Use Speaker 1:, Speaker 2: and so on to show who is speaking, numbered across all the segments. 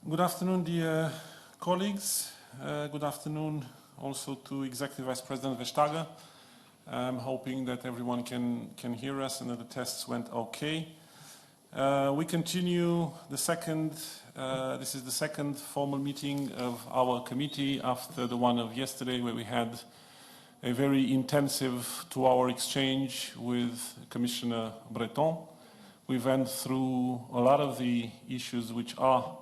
Speaker 1: Good afternoon, dear colleagues. Good afternoon also to Executive Vice President Vestager. I'm hoping that everyone can hear us and that the tests went okay. We continue the second, this is the second formal meeting of our committee after the one of yesterday, where we had a very intensive 2-hour exchange with Commissioner Breton. We went through a lot of the issues which are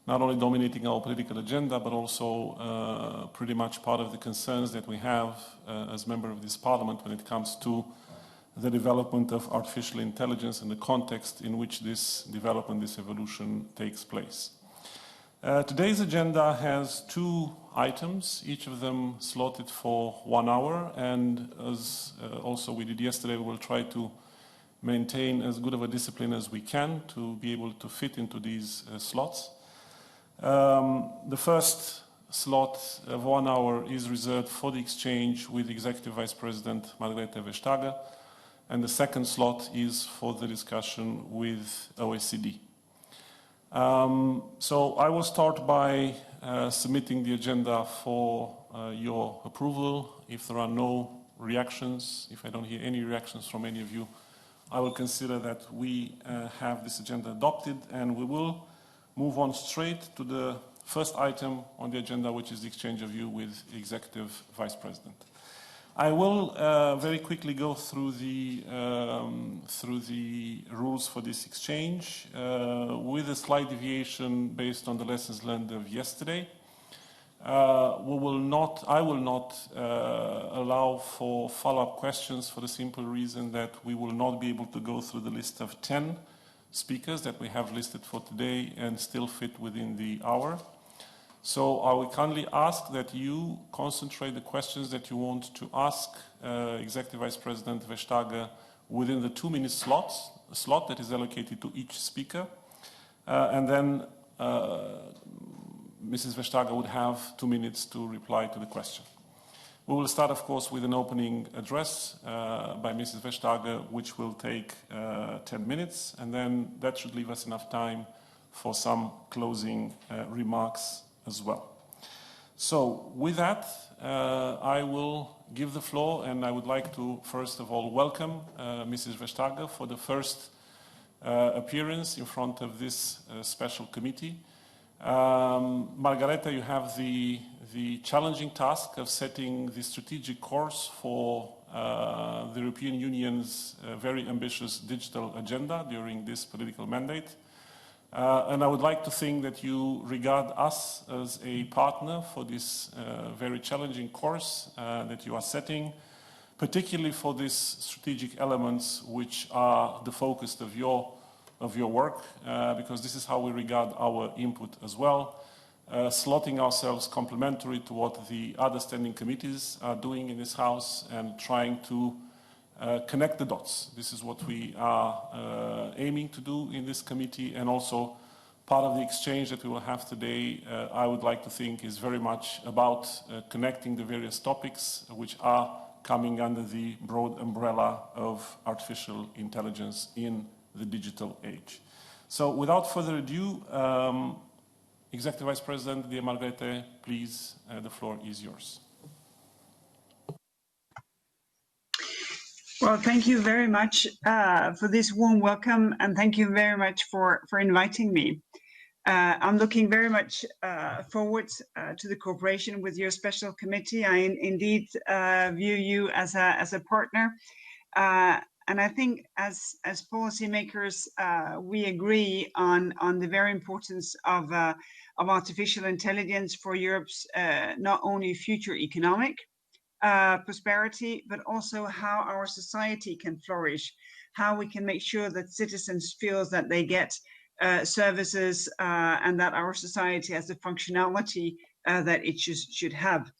Speaker 1: not only dominating our political agenda, but also pretty much part of the concerns that we have as member of this parliament when it comes to the development of artificial intelligence and the context in which this development, this evolution takes place. Today's agenda has 2 items, each of them slotted for 1 hour, and as also we did yesterday, we will try to maintain as good of a discipline as we can to be able to fit into these slots. The first slot of 1 hour is reserved for the exchange with Executive Vice President Margrethe Vestager, and the second slot is for the discussion with OECD. So I will start by submitting the agenda for your approval. If there are no reactions, if I don't hear any reactions from any of you, I will consider that we have this agenda adopted, and we will move on straight to the first item on the agenda, which is the exchange of view with Executive Vice President. I will very quickly go through the rules for this exchange with a slight deviation based on the lessons learned of yesterday. I will not allow for follow-up questions for the simple reason that we will not be able to go through the list of 10 speakers that we have listed for today and still fit within the hour. So I will kindly ask that you concentrate the questions that you want to ask Executive Vice President Vestager within the 2-minute slot that is allocated to each speaker. And then Mrs. Vestager would have 2 minutes to reply to the question. We will start, of course, with an opening address by Mrs. Vestager, which will take 10 minutes, and then that should leave us enough time for some closing remarks as well. So with that, I will give the floor, and I would like to first of all welcome Mrs. Vestager for the first appearance in front of this special committee. Margrethe, you have the challenging task of setting the strategic course for the European Union's very ambitious digital agenda during this political mandate. And I would like to think that you regard us as a partner for this very challenging course that you are setting, particularly for these strategic elements which are the focus of your work, because this is how we regard our input as well, slotting ourselves complementary to what the other standing committees are doing in this House and trying to connect the dots. This is what we are aiming to do in this committee, and also part of the exchange that we will have today, I would like to think, is very much about connecting the various topics which are coming under the broad umbrella of artificial intelligence in the digital age. So without further ado, Executive Vice President, dear Margrethe, please, the floor is yours.
Speaker 2: Well, thank you very much for this warm welcome, and thank you very much for inviting me. I'm looking very much forward to the cooperation with your special committee. I indeed view you as a partner. And I think as policymakers, we agree on the very importance of artificial intelligence for Europe's not only future economic prosperity, but also how our society can flourish, how we can make sure that citizens feel that they get services and that our society has the functionality that it should have.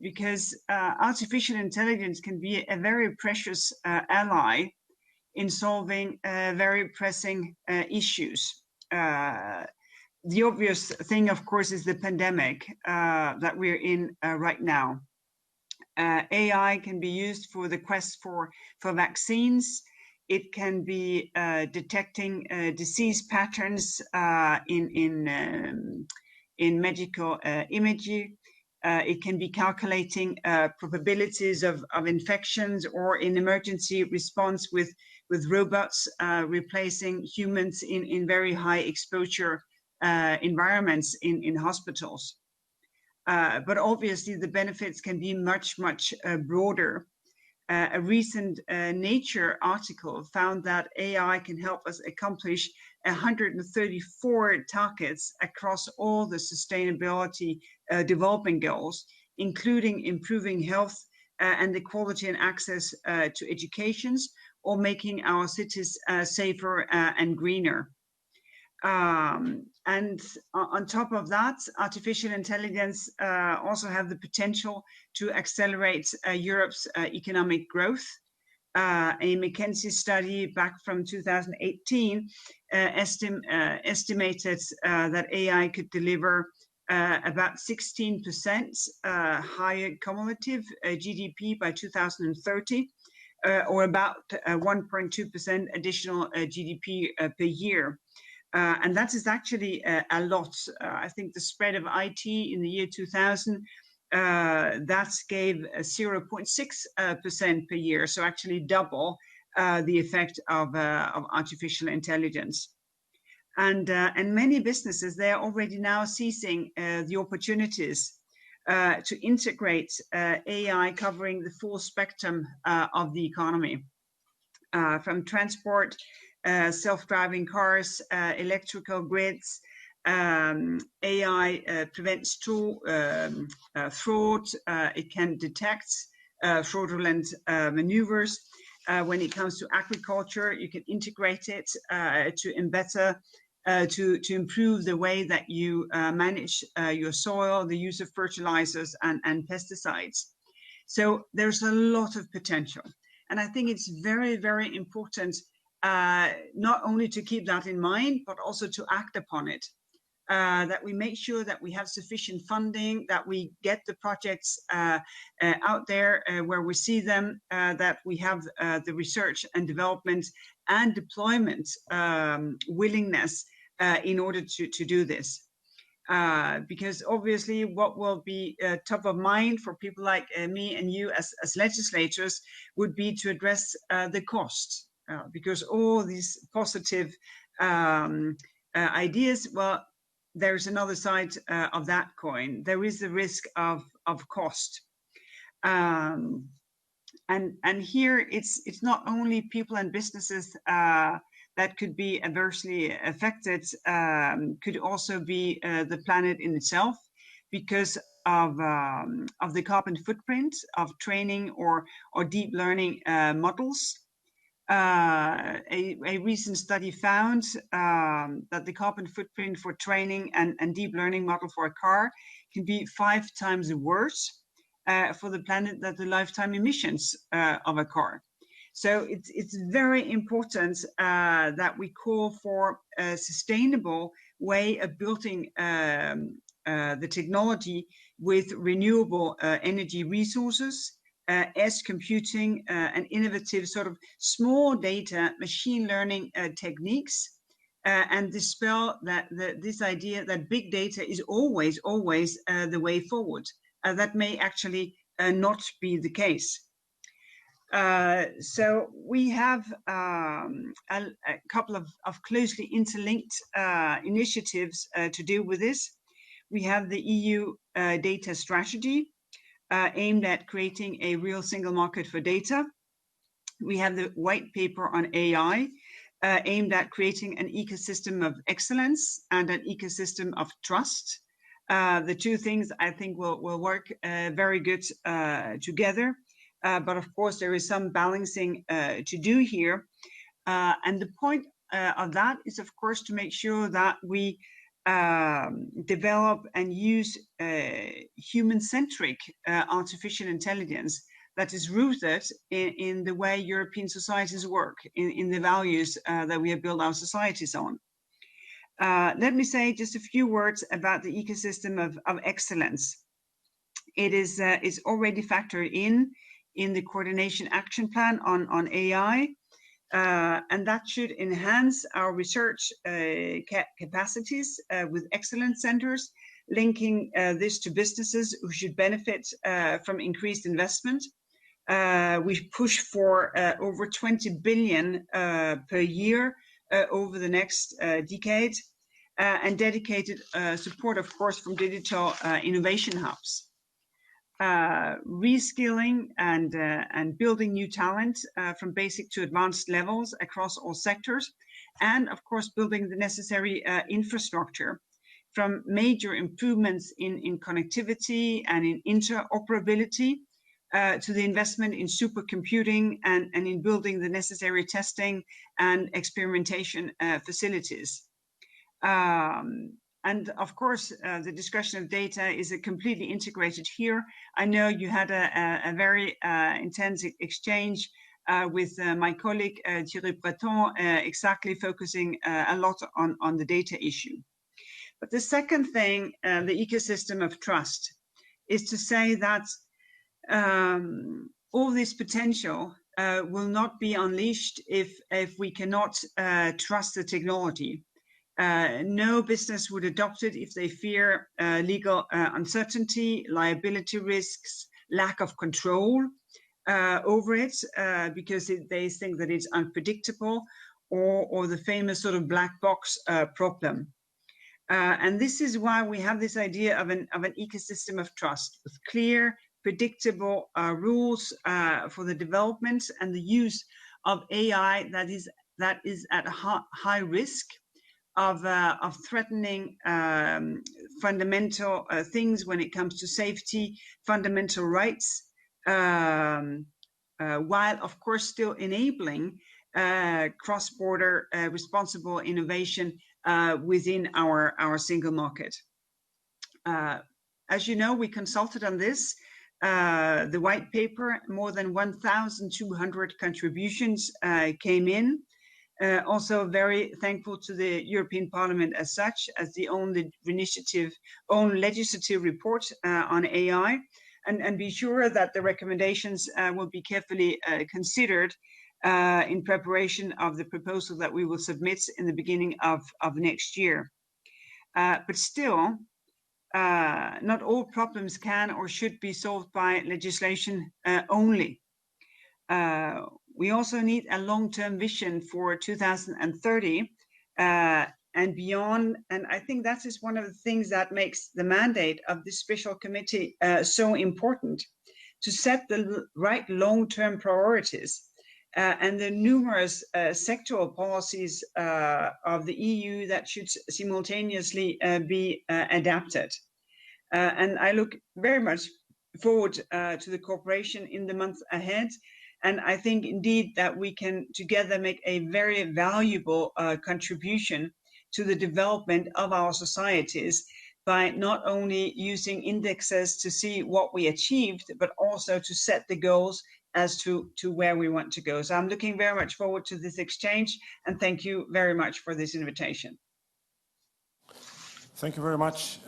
Speaker 2: Because artificial intelligence can be a very precious ally in solving very pressing issues. The obvious thing, of course, is the pandemic that we're in right now. AI can be used for the quest for vaccines. It can be detecting disease patterns in medical imaging. It can be calculating probabilities of infections, or in emergency response with robots replacing humans in very high exposure environments in hospitals. But obviously the benefits can be much broader. A recent Nature article found that AI can help us accomplish 134 targets across all the sustainability development goals, including improving health and the quality and access to educations, or making our cities safer and greener. And on top of that, artificial intelligence also have the potential to accelerate Europe's economic growth. A McKinsey study back from 2018 estimated that AI could deliver about 16% higher cumulative GDP by 2030, or about 1.2% additional GDP per year. And that is actually a lot. I think the spread of IT in the year 2000, that gave 0.6% per year, so actually double the effect of artificial intelligence. And many businesses, they are already now seizing the opportunities to integrate AI covering the full spectrum of the economy, from transport, self-driving cars, electrical grids. AI prevents fraud. It can detect fraudulent maneuvers. When it comes to agriculture, you can integrate it to improve the way that you manage your soil, the use of fertilizers and pesticides. So there's a lot of potential. And I think it's very, very important not only to keep that in mind, but also to act upon it. That we make sure that we have sufficient funding, that we get the projects out there where we see them, that we have the research and development and deployment willingness in order to do this. Because obviously what will be top of mind for people like me and you as legislators would be to address the cost. Because all these positive ideas, well, there's another side of that coin. There is the risk of cost. And here it's not only people and businesses that could be adversely affected, could also be the planet in itself, because of the carbon footprint of training or deep learning models. A recent study found that the carbon footprint for training and deep learning model for a car can be 5 times worse for the planet than the lifetime emissions of a car. So it's very important that we call for a sustainable way of building the technology with renewable energy resources, edge computing, and innovative sort of small data machine learning techniques, and dispel this idea that big data is always the way forward. That may actually not be the case. So we have a couple of closely interlinked initiatives to deal with this. We have the EU data strategy, aimed at creating a real single market for data. We have the white paper on AI, aimed at creating an ecosystem of excellence and an ecosystem of trust. The two things I think will work very good together. But of course, there is some balancing to do here. And the point of that is, of course, to make sure that we develop and use human-centric artificial intelligence that is rooted in the way European societies work, in the values that we have built our societies on. Let me say just a few words about the ecosystem of excellence. It is already factored in the coordination action plan on AI. And that should enhance our research capacities with excellence centers, linking this to businesses who should benefit from increased investment. We push for over 20 billion per year over the next decade, and dedicated support, of course, from digital innovation hubs. Reskilling and building new talent from basic to advanced levels across all sectors, and of course building the necessary infrastructure, from major improvements in connectivity and in interoperability to the investment in supercomputing and in building the necessary testing and experimentation facilities. And of course, the discussion of data is completely integrated here. I know you had a very intense exchange with my colleague Thierry Breton, exactly focusing a lot on the data issue. But the second thing, the ecosystem of trust, is to say that all this potential will not be unleashed if we cannot trust the technology. No business would adopt it if they fear legal uncertainty, liability risks, lack of control over it, because they think that it's unpredictable, or the famous sort of black box problem. And this is why we have this idea of an ecosystem of trust with clear, predictable rules for the development and the use of AI that is at high risk of threatening fundamental things when it comes to safety, fundamental rights, while of course still enabling cross-border responsible innovation within our single market. As you know, we consulted on this. The white paper, more than 1,200 contributions came in. Also very thankful to the European Parliament as such, as the own legislative report on AI, and be sure that the recommendations will be carefully considered in preparation of the proposal that we will submit in the beginning of next year. But still, not all problems can or should be solved by legislation only. We also need a long-term vision for 2030 and beyond. And I think that is one of the things that makes the mandate of this special committee so important, to set the right long-term priorities and the numerous sectoral policies of the EU that should simultaneously be adapted. And I look very much forward to the cooperation in the months ahead. And I think indeed that we can together make a very valuable contribution to the development of our societies by not only using indexes to see what we achieved, but also to set the goals as to where we want to go. So I'm looking very much forward to this exchange, and thank you very much for this invitation.
Speaker 1: Thank you very much,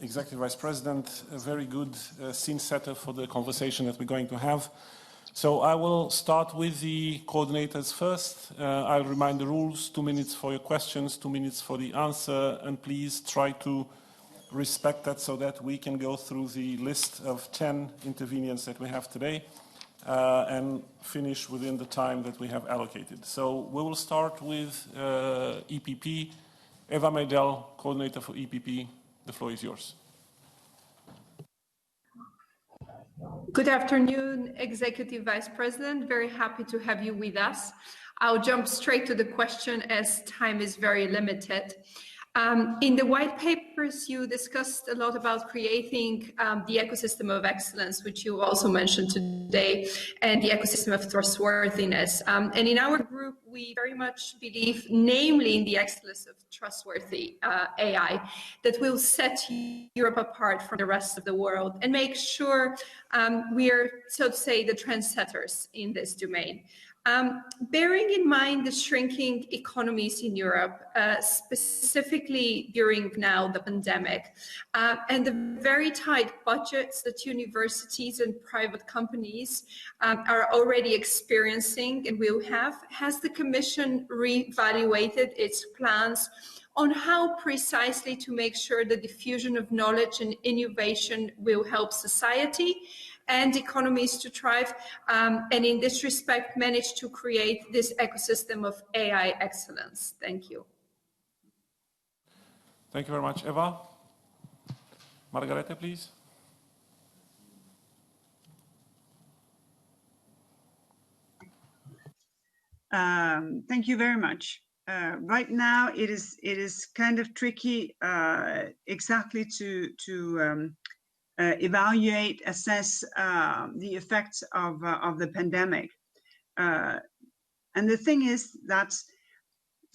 Speaker 1: Executive Vice President. A very good scene setter for the conversation that we're going to have. So I will start with the coordinators first. I'll remind the rules: 2 minutes for your questions, 2 minutes for the answer, and please try to respect that so that we can go through the list of 10 intervenients that we have today and finish within the time that we have allocated. So we will start with EPP. Eva Meidel, coordinator for EPP, the floor is yours.
Speaker 3: Good afternoon, Executive Vice President. Very happy to have you with us. I'll jump straight to the question as time is very limited. In the white papers, you discussed a lot about creating the ecosystem of excellence, which you also mentioned today, and the ecosystem of trustworthiness. And in our group, we very much believe, namely in the excellence of trustworthy AI, that will set Europe apart from the rest of the world and make sure we are, so to say, the trendsetters in this domain. Bearing in mind the shrinking economies in Europe, specific specifically during now the pandemic, and the very tight budgets that universities and private companies are already experiencing and will have, has the Commission reevaluated its plans on how precisely to make sure the diffusion of knowledge and innovation will help society and economies to thrive, and in this respect manage to create this ecosystem of AI excellence? Thank you.
Speaker 1: Thank you very much, Eva. Margrethe, please.
Speaker 2: Thank you very much. Right now, it is kind of tricky exactly to evaluate, assess the effects of the pandemic. And the thing is that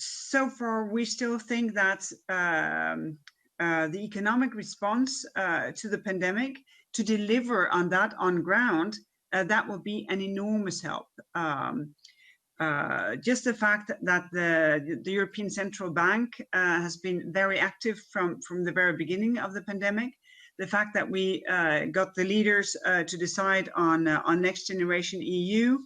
Speaker 2: so far we still think that the economic response to the pandemic, to deliver on that on ground, that will be an enormous help. Just the fact that the European Central Bank has been very active from the very beginning of the pandemic, the fact that we got the leaders to decide on Next Generation EU,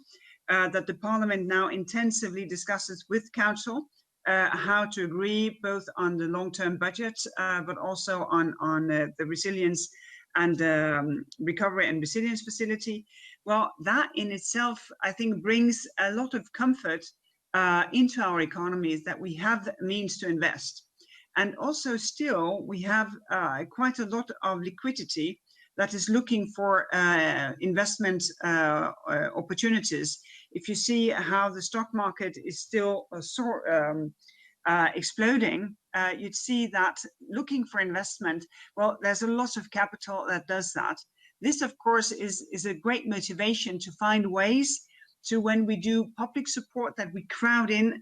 Speaker 2: that the Parliament now intensively discusses with Council how to agree both on the long-term budget, but also on the resilience and recovery and resilience facility. Well, that in itself, I think, brings a lot of comfort into our economies that we have means to invest. And also still, we have quite a lot of liquidity that is looking for investment opportunities. If you see how the stock market is still exploding, you'd see that looking for investment, well, there's a lot of capital that does that. This, of course, is a great motivation to find ways to, when we do public support, that we crowd in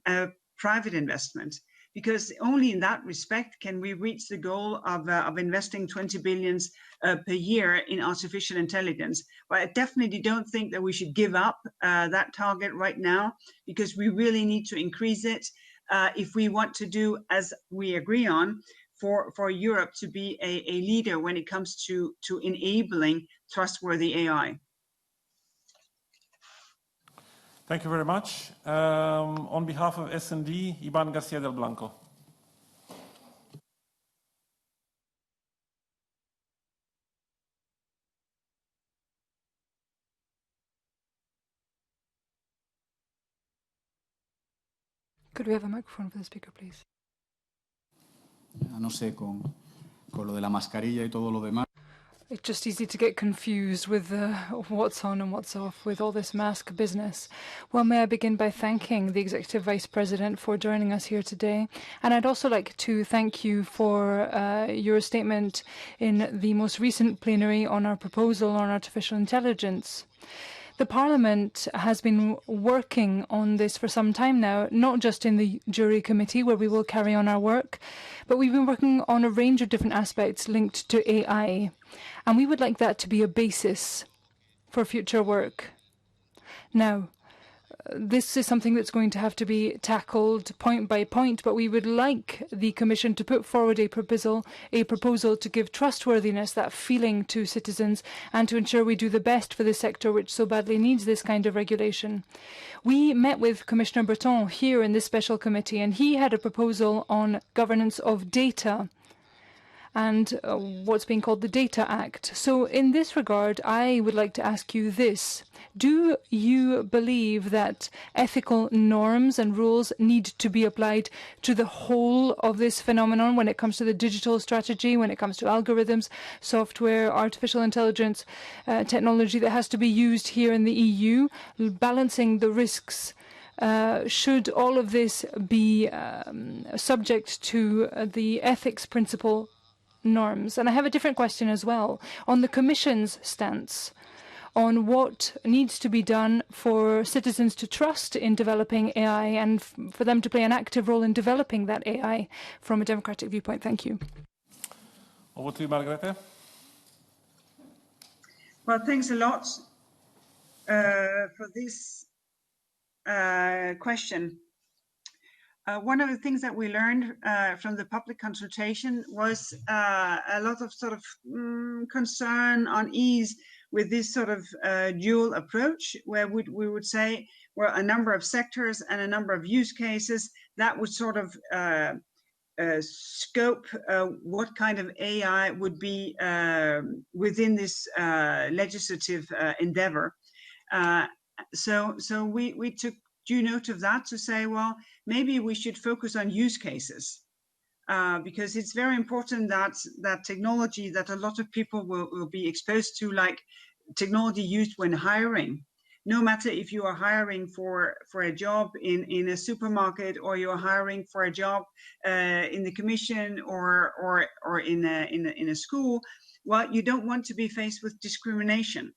Speaker 2: private investment, because only in that respect can we reach the goal of investing 20 billion per year in artificial intelligence. But I definitely don't think that we should give up that target right now, because we really need to increase it if we want to do as we agree on for Europe to be a leader when it comes to enabling trustworthy AI.
Speaker 1: Thank you very much. On behalf of S&D, Iban Garcia del Blanco.
Speaker 4: Could we have a microphone for the speaker, please?
Speaker 5: No sé, con lo de la mascarilla y todo lo demás.
Speaker 4: It's just easy to get confused with what's on and what's off with all this mask business. Well, may I begin by thanking the Executive Vice President for joining us here today. And I'd also like to thank you for your statement in the most recent plenary on our proposal on artificial intelligence. The Parliament has been working on this for some time now, not just in the Jury Committee, where we will carry on our work, but we've been working on a range of different aspects linked to AI. And we would like that to be a basis for future work. Now, this is something that's going to have to be tackled point by point, but we would like the Commission to put forward a proposal to give trustworthiness, that feeling to citizens, and to ensure we do the best for the sector which so badly needs this kind of regulation. We met with Commissioner Breton here in this special committee, and he had a proposal on governance of data and what's being called the Data Act. So in this regard, I would like to ask you this. Do you believe that ethical norms and rules need to be applied to the whole of this phenomenon when it comes to the digital strategy, when it comes to algorithms, software, artificial intelligence, technology that has to be used here in the EU, balancing the risks? Should all of this be subject to the ethics principle norms? And I have a different question as well on the Commission's stance on what needs to be done for citizens to trust in developing AI and for them to play an active role in developing that AI from a democratic viewpoint. Thank you.
Speaker 1: Over to you, Margrethe.
Speaker 2: Well, thanks a lot for this question. one of the things that we learned from the public consultation was a lot of sort of concern, unease with this sort of dual approach, where we would say, well, a number of sectors and a number of use cases that would sort of scope what kind of AI would be within this legislative endeavor. So we took due note of that to say, well, maybe we should focus on use cases, because it's very important that technology that a lot of people will be exposed to, like technology used when hiring, no matter if you are hiring for a job in a supermarket, or you're hiring for a job in the commission, or in a school. Well, you don't want to be faced with discrimination.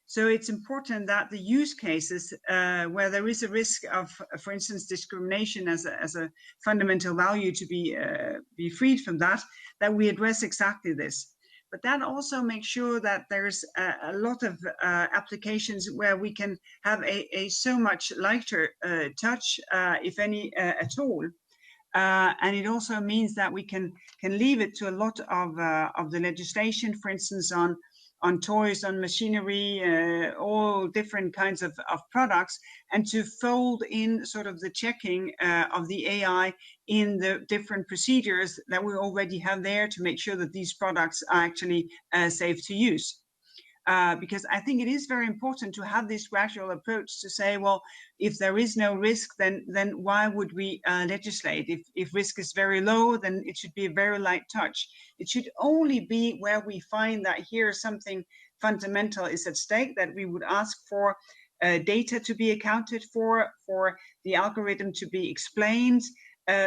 Speaker 2: So it's important that the use cases where there is a risk of, for instance, discrimination as a fundamental value to be freed from that we address exactly this. But that also makes sure that there's a lot of applications where we can have a so much lighter touch, if any at all. And it also means that we can leave it to a lot of the legislation, for instance, on toys, on machinery, all different kinds of products, and to fold in sort of the checking of the AI in the different procedures that we already have there to make sure that these products are actually safe to use. Because I think it is very important to have this gradual approach to say, well, if there is no risk, then why would we legislate? If risk is very low, then it should be a very light touch. It should only be where we find that here something fundamental is at stake, that we would ask for data to be accounted for the algorithm to be explained,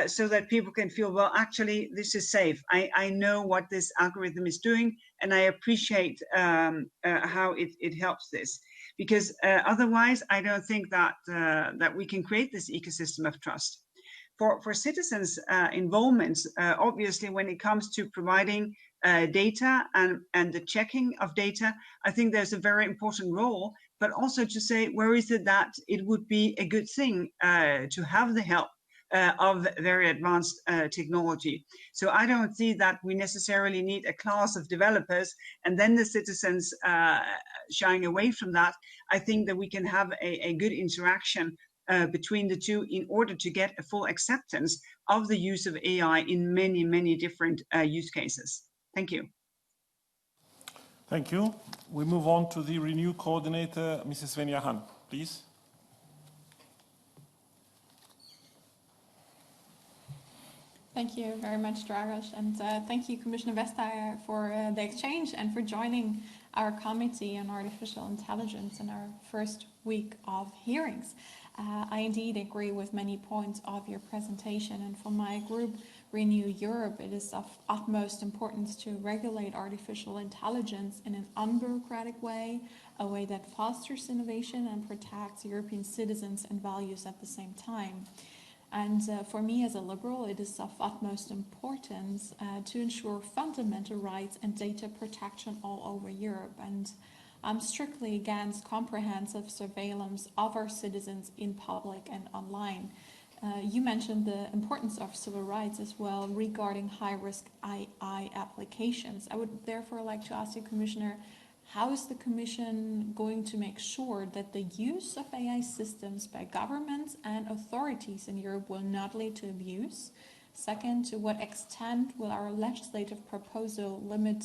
Speaker 2: so that people can feel, well, actually, this is safe. I know what this algorithm is doing, and I appreciate how it helps this. Because otherwise, I don't think that we can create this ecosystem of trust. For citizens' involvement, obviously, when it comes to providing data and the checking of data, I think there's a very important role, but also to say, where is it that it would be a good thing to have the help of very advanced technology. So I don't see that we necessarily need a class of developers and then the citizens shying away from that. I think that we can have a good interaction between the two in order to get a full acceptance of the use of AI in many, many different use cases. Thank you.
Speaker 1: Thank you. We move on to the Renew coordinator, Mrs. Svenja Han, please.
Speaker 6: Thank you very much, Dragos, and thank you, Commissioner Vestager, for the exchange and for joining our committee on artificial intelligence in our first week of hearings. I indeed agree with many points of your presentation, and for my group, Renew Europe, it is of utmost importance to regulate artificial intelligence in an unbureaucratic way, a way that fosters innovation and protects European citizens and values at the same time. And for me as a liberal, it is of utmost importance to ensure fundamental rights and data protection all over Europe. And I'm strictly against comprehensive surveillance of our citizens in public and online. You mentioned the importance of civil rights as well regarding high-risk AI applications. I would therefore like to ask you, Commissioner, how is the Commission going to make sure that the use of AI systems by governments and authorities in Europe will not lead to abuse? Second, to what extent will our legislative proposal limit,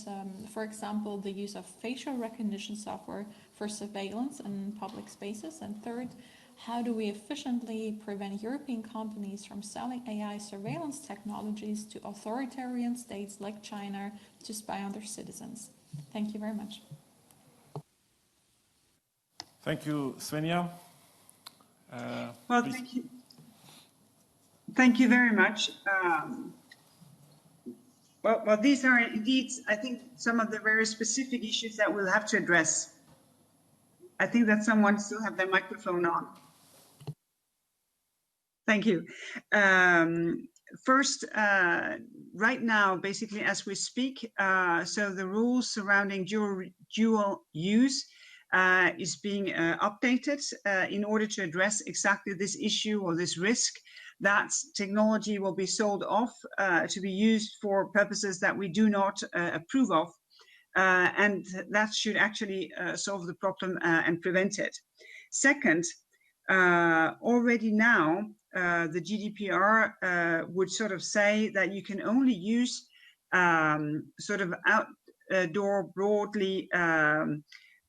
Speaker 6: for example, the use of facial recognition software for surveillance in public spaces? And third, how do we efficiently prevent European companies from selling AI surveillance technologies to authoritarian states like China to spy on their citizens? Thank you very much.
Speaker 1: Thank you, Svenja.
Speaker 2: Well,
Speaker 1: please.
Speaker 2: thank you. Thank you very much. Well, these are indeed, I think, some of the very specific issues that we'll have to address. I think that someone still have their microphone on. Thank you. First, right now, basically, as we speak, so the rules surrounding dual use is being updated in order to address exactly this issue or this risk that technology will be sold off to be used for purposes that we do not approve of. And that should actually solve the problem and prevent it. Second, already now, the GDPR would sort of say that you can only use sort of outdoor broadly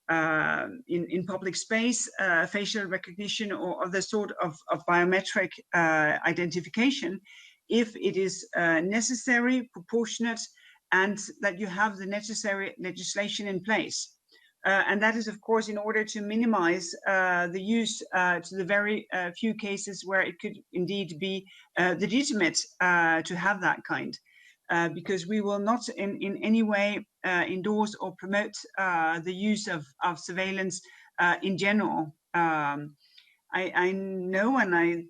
Speaker 2: in public space, facial recognition or other sort of biometric identification if it is necessary, proportionate, and that you have the necessary legislation in place. And that is, of course, in order to minimize the use to the very few cases where it could indeed be legitimate to have that kind. Because we will not in any way endorse or promote the use of surveillance in general. I know, and I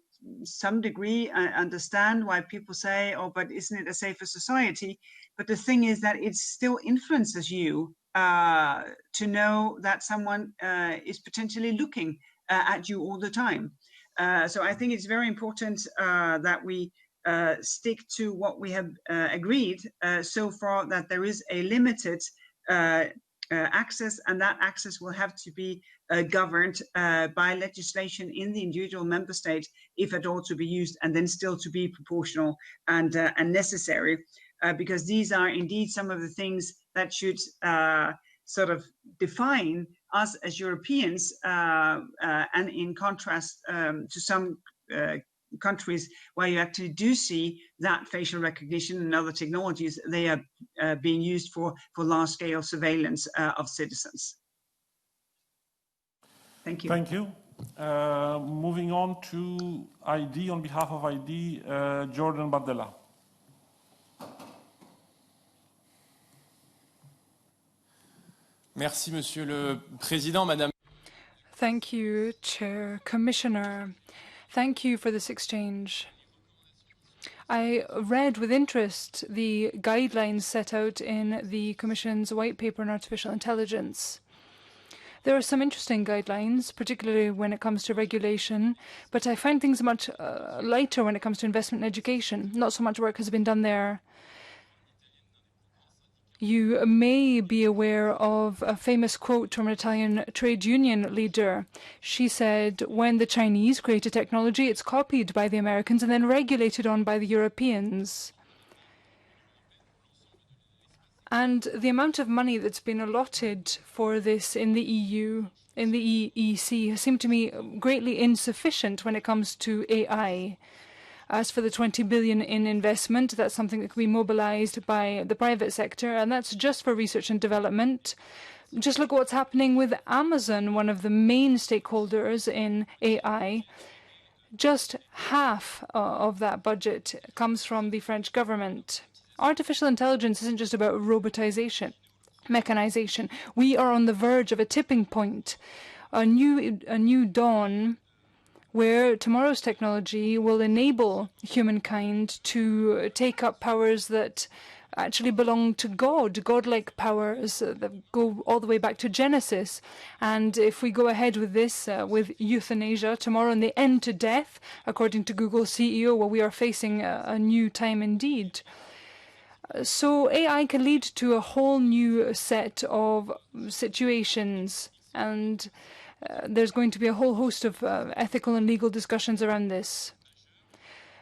Speaker 2: some degree I understand why people say, oh, but isn't it a safer society? But the thing is that it still influences you to know that someone is potentially looking at you all the time. So I think it's very important that we stick to what we have agreed so far, that there is a limited access, and that access will have to be governed by legislation in the individual member state, if at all to be used, and then still to be proportional and necessary, because these are indeed some of the things that should sort of define us as Europeans, and in contrast to some countries where you actually do see that facial recognition and other technologies, they are being used for large-scale surveillance of citizens. Thank you.
Speaker 1: Thank you. Moving on to ID, on behalf of ID, Jordan Bardella.
Speaker 7: Merci, Monsieur le Président, Madame.
Speaker 4: Thank you, Chair, Commissioner. Thank you for this exchange. I read with interest the guidelines set out in the Commission's White Paper on Artificial Intelligence. There are some interesting guidelines, particularly when it comes to regulation, but I find things much lighter when it comes to investment in education. Not so much work has been done there. You may be aware of a famous quote from an Italian trade union leader. She said, when the Chinese create a technology, it's copied by the Americans and then regulated on by the Europeans. And the amount of money that's been allotted for this in the EU, in the EEC, has seemed to me greatly insufficient when it comes to AI. As for the 20 billion in investment, that's something that can be mobilized by the private sector, and that's just for research and development. Just look at what's happening with Amazon, one of the main stakeholders in AI. Just half of that budget comes from the French government. Artificial intelligence isn't just about robotization, mechanization. We are on the verge of a tipping point, a new dawn, where tomorrow's technology will enable humankind to take up powers that actually belong to God, godlike powers that go all the way back to Genesis. And if we go ahead with this, with euthanasia tomorrow and the end to death, according to Google's CEO, well, we are facing a new time indeed. So AI can lead to a whole new set of situations, and there's going to be a whole host of ethical and legal discussions around this.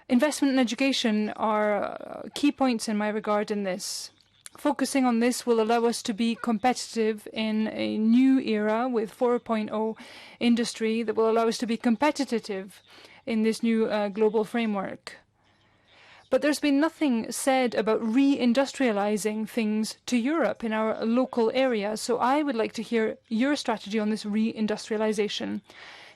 Speaker 4: Investment in education are key points in my regard in this. Focusing on this will allow us to be competitive in a new era with 4.0 industry that will allow us to be competitive in this new global framework. But there's been nothing said about re-industrializing things to Europe in our local area, so I would like to hear your strategy on this re-industrialization.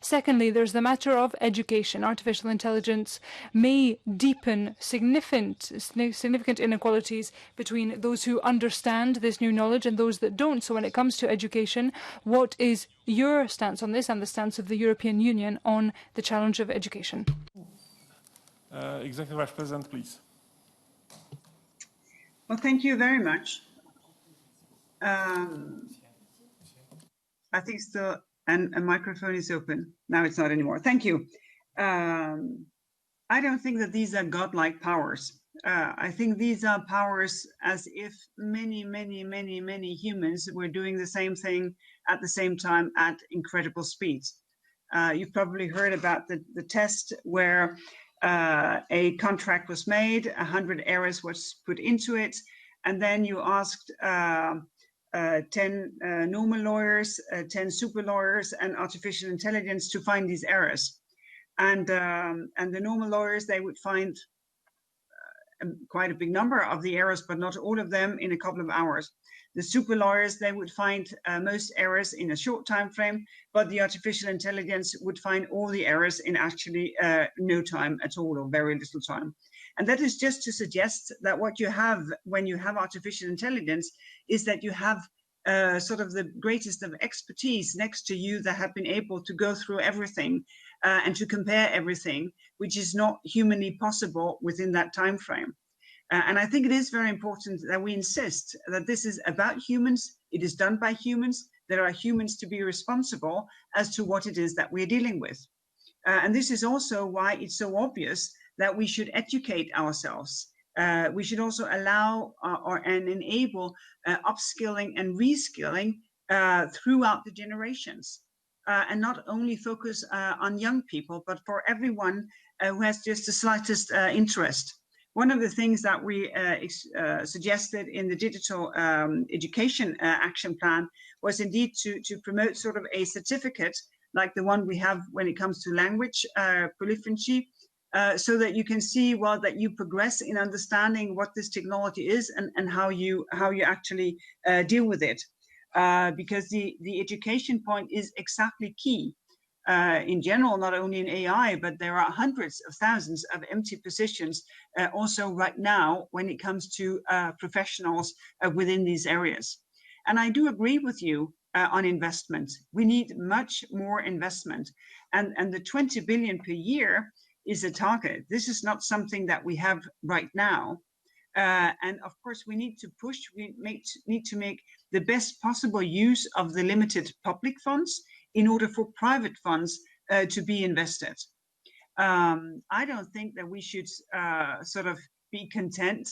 Speaker 4: Secondly, there's the matter of education. Artificial intelligence may deepen significant inequalities between those who understand this new knowledge and those that don't. So when it comes to education, what is your stance on this and the stance of the European Union on the challenge of education?
Speaker 1: Executive Vice President, please.
Speaker 2: Well, thank you very much. I think still, and a microphone is open. Now it's not anymore. Thank you. I I don't think that these are godlike powers. I think these are powers as if many humans were doing the same thing at the same time at incredible speeds. You've probably heard about the test where a contract was made, 100 errors was put into it, and then you asked 10 normal lawyers, 10 super lawyers, and artificial intelligence to find these errors. And the normal lawyers, they would find quite a big number of the errors, but not all of them in a couple of hours. The super lawyers, they would find most errors in a short time frame, but the artificial intelligence would find all the errors in actually no time at all, or very little time. And that is just to suggest that what you have when you have artificial intelligence is that you have sort of the greatest of expertise next to you that have been able to go through everything and to compare everything, which is not humanly possible within that time frame. And I think it is very important that we insist that this is about humans. It is done by humans. There are humans to be responsible as to what it is that we're dealing with. And this is also why it's so obvious that we should educate ourselves. We should also allow and enable upskilling and reskilling throughout the generations. And not only focus on young people, but for everyone who has just the slightest interest. One of the things that we suggested in the digital education action plan was indeed to promote sort of a certificate like the one we have when it comes to language proficiency, so that you can see, well, that you progress in understanding what this technology is and how you actually deal with it. Because the education point is exactly key. In general, not only in AI, but there are hundreds of thousands of empty positions also right now when it comes to professionals within these areas. And I do agree with you on investment. We need much more investment. And the 20 billion per year is a target. This is not something that we have right now. And of course, we need to push, we need to make the best possible use of the limited public funds in order for private funds to be invested. I don't think that we should sort of be content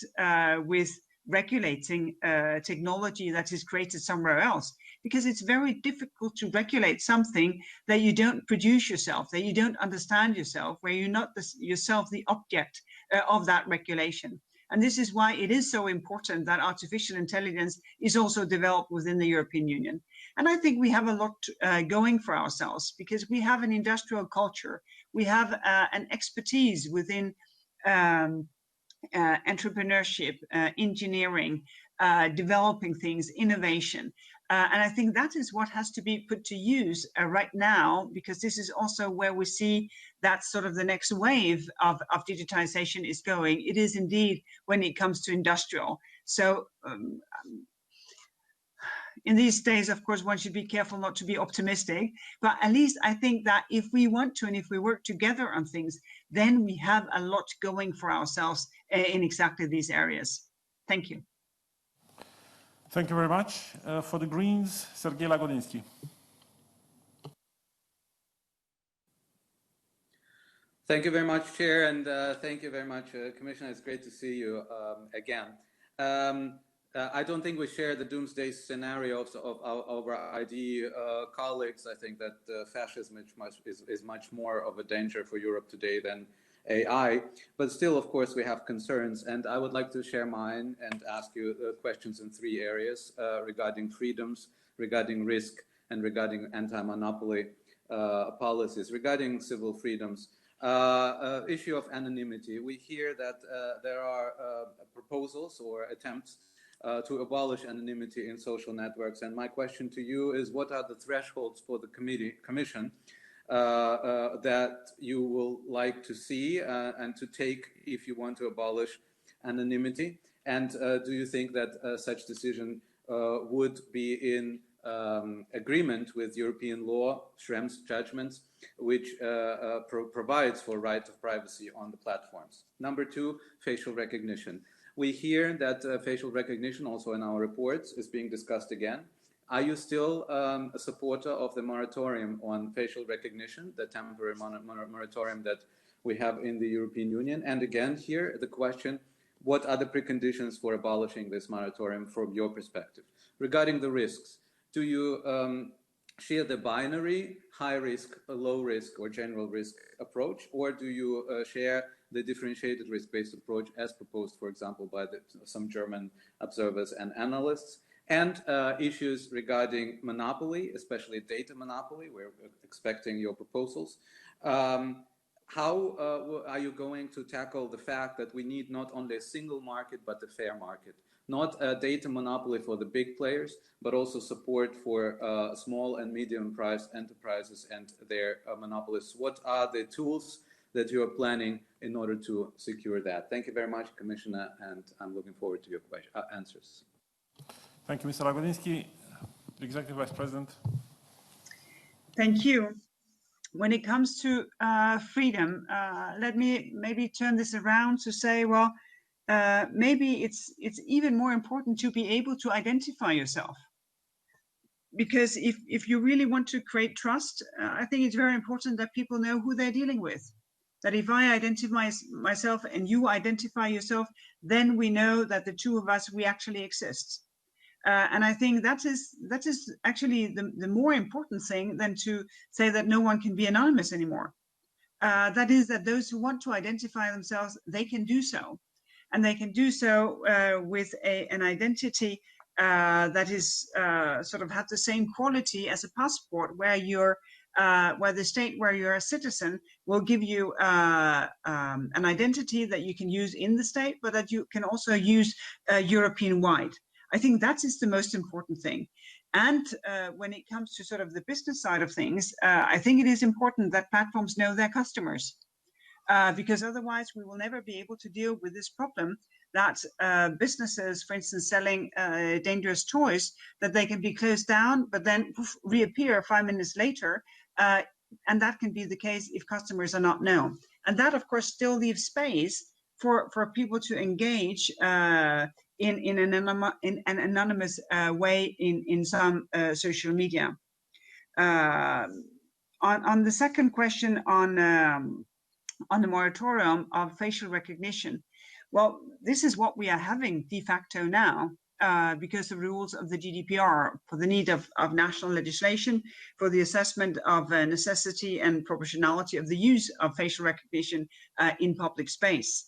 Speaker 2: with regulating technology that is created somewhere else, because it's very difficult to regulate something that you don't produce yourself, that you don't understand yourself, where you're not yourself the object of that regulation. And this is why it is so important that artificial intelligence is also developed within the European Union. And I think we have a lot going for ourselves, because we have an industrial culture. We have an expertise within entrepreneurship, engineering, developing things, innovation. And I think that is what has to be put to use right now, because this is also where we see that sort of the next wave of digitization is going. It is indeed when it comes to industrial. So in these days, of course, one should be careful not to be optimistic, but at least I think that if we want to, and if we work together on things, then we have a lot going for ourselves in exactly these areas. Thank you.
Speaker 1: Thank you very much. For the Greens, Sergei Lagodinsky.
Speaker 8: Thank you very much, Chair, and thank you very much, Commissioner. It's great to see you again. I don't think we share the doomsday scenarios of our ID colleagues. I think that fascism is much more of a danger for Europe today than AI, but still, of course, we have concerns, and I would like to share mine and ask you questions in three areas regarding freedoms, regarding risk, and regarding anti-monopoly policies. Regarding civil freedoms, issue of anonymity, we hear that there are proposals or attempts to abolish anonymity in social networks, and my question to you is, what are the thresholds for the Commission that you will like to see and to take if you want to abolish anonymity? And do you think that such decision would be in agreement with European law, Schrems judgments, which provides for right of privacy on the platforms? Number two, facial recognition. We hear that facial recognition, also in our reports, is being discussed again. Are you still a supporter of the moratorium on facial recognition, the temporary moratorium that we have in the European Union? And again, here the question, what are the preconditions for abolishing this moratorium from your perspective? Regarding the risks, do you share the binary high risk, low risk, or general risk approach, or do you share the differentiated risk-based approach as proposed, for example, by some German observers and analysts? And issues regarding monopoly, especially data monopoly, we're expecting your proposals. How are you going to tackle the fact that we need not only a single market, but a fair market? Not a data monopoly for the big players, but also support for small and medium-priced enterprises and their monopolists. What are the tools that you are planning in order to secure that? Thank you very much, Commissioner, and I'm looking forward to your answers.
Speaker 1: Thank you, Mr. Lagodinsky. Executive Vice President.
Speaker 2: Thank you. When it comes to freedom, let me maybe turn this around to say, well, maybe it's even more important to be able to identify yourself. Because if you really want to create trust, I think it's very important that people know who they're dealing with. That if I identify myself and you identify yourself, then we know that the two of us, we actually exist. And I think that is actually the more important thing than to say that no one can be anonymous anymore. That is that those who want to identify themselves, they can do so. And they can do so with an identity that is sort of have the same quality as a passport, where where the state where you're a citizen will give you an identity that you can use in the state, but that you can also use European-wide. I think that is the most important thing. And when it comes to sort of the business side of things, I think it is important that platforms know their customers, because otherwise we will never be able to deal with this problem that businesses, for instance, selling dangerous toys, that they can be closed down, but then reappear 5 minutes later. And that can be the case if customers are not known. And that, of course, still leaves space for people to engage in an anonymous way in some social media. On the second question on the moratorium of facial recognition, well, this is what we are having de facto now because the rules of the GDPR, for the need of national legislation, for the assessment of necessity and proportionality of the use of facial recognition in public space.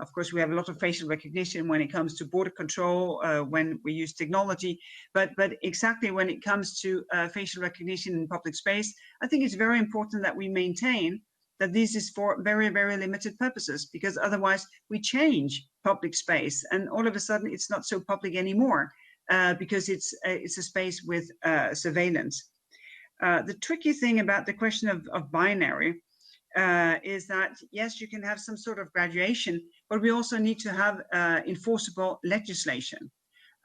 Speaker 2: Of course, we have a lot of facial recognition when it comes to border control, when we use technology, but exactly when it comes to facial recognition in public space, I think it's very important that we maintain that this is for very, very limited purposes, because otherwise we change public space and all of a sudden it's not so public anymore because it's a space with surveillance. The tricky thing about the question of binary is that, yes, you can have some sort of graduation, but we also need to have enforceable legislation.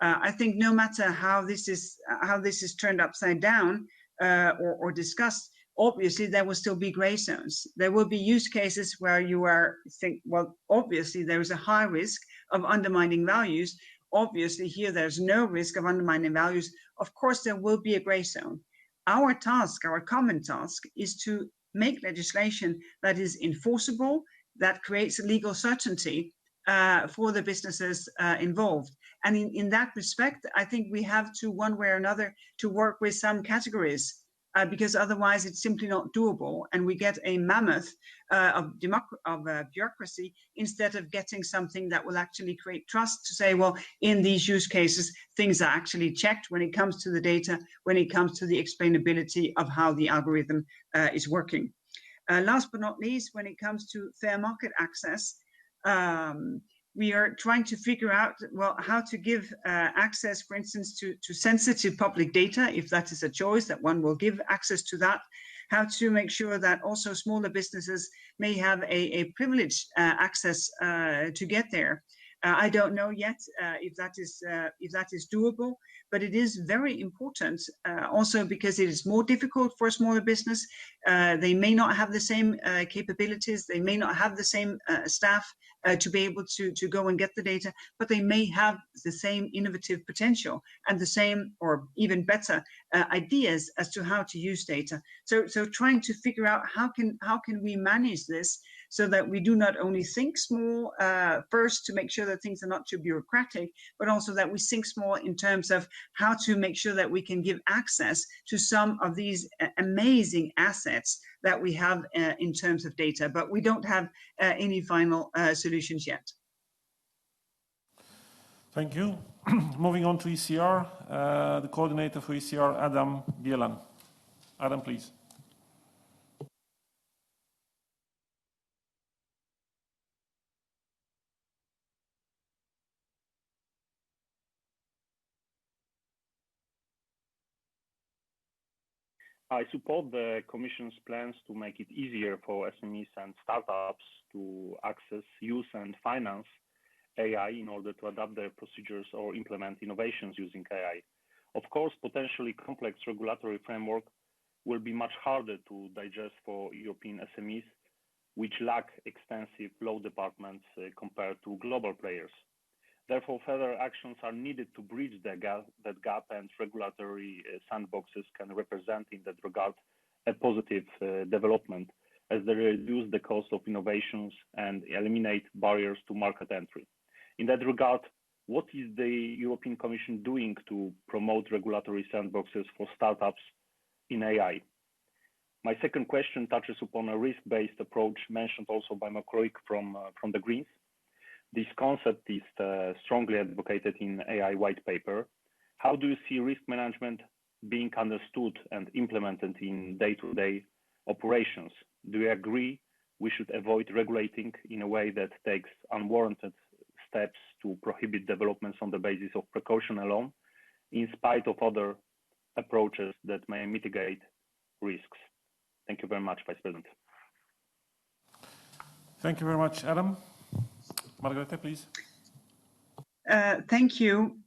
Speaker 2: I think no matter how this is turned upside down or discussed, obviously there will still be gray zones. There will be use cases where you think, well, obviously there is a high risk of undermining values. Obviously here there's no risk of undermining values. Of course, there will be a gray zone. Our task, our common task, is to make legislation that is enforceable, that creates legal certainty for the businesses involved. And in that respect, I think we have to, one way or another, to work with some categories because otherwise it's simply not doable. And we get a mammoth of bureaucracy instead of getting something that will actually create trust to say, well, in these use cases, things are actually checked when it comes to the data, when it comes to the explainability of how the algorithm is working. Last but not least, when it comes to fair market access, we are trying to figure out, well, how to give access, for instance, to sensitive public data, if that is a choice, that one will give access to that, how to make sure that also smaller businesses may have a privileged access to get there. I don't know yet if that is doable, but it is very important also because it is more difficult for a smaller business. They may not have the same capabilities, they may not have the same staff to be able to go and get the data, but they may have the same innovative potential and the same or even better ideas as to how to use data. So trying to figure out how can we manage this so that we do not only think small first to make sure that things are not too bureaucratic, but also that we think small in terms of how to make sure that we can give access to some of these amazing assets that we have in terms of data, but we don't have any final solutions yet.
Speaker 1: Thank you. Moving on to ECR, the coordinator for ECR, Adam Bielan. Adam, please.
Speaker 9: I support the Commission's plans to make it easier for SMEs and startups to access, use, and finance AI in order to adapt their procedures or implement innovations using AI. Of course, potentially complex regulatory framework will be much harder to digest for European SMEs, which lack extensive law departments compared to global players. Therefore, further actions are needed to bridge that gap, and regulatory sandboxes can represent in that regard a positive development as they reduce the cost of innovations and eliminate barriers to market entry. In that regard, what is the European Commission doing to promote regulatory sandboxes for startups in AI? My second question touches upon a risk-based approach mentioned also by Margrethe from the Greens. This concept is strongly advocated in AI white paper. How do you see risk management being understood and implemented in day-to-day operations? Do you agree we should avoid regulating in a way that takes unwarranted steps to prohibit developments on the basis of precaution alone, in spite of other approaches that may mitigate risks? Thank you very much, Vice President.
Speaker 1: Thank you very much, Adam. Margrethe, please.
Speaker 2: Thank you.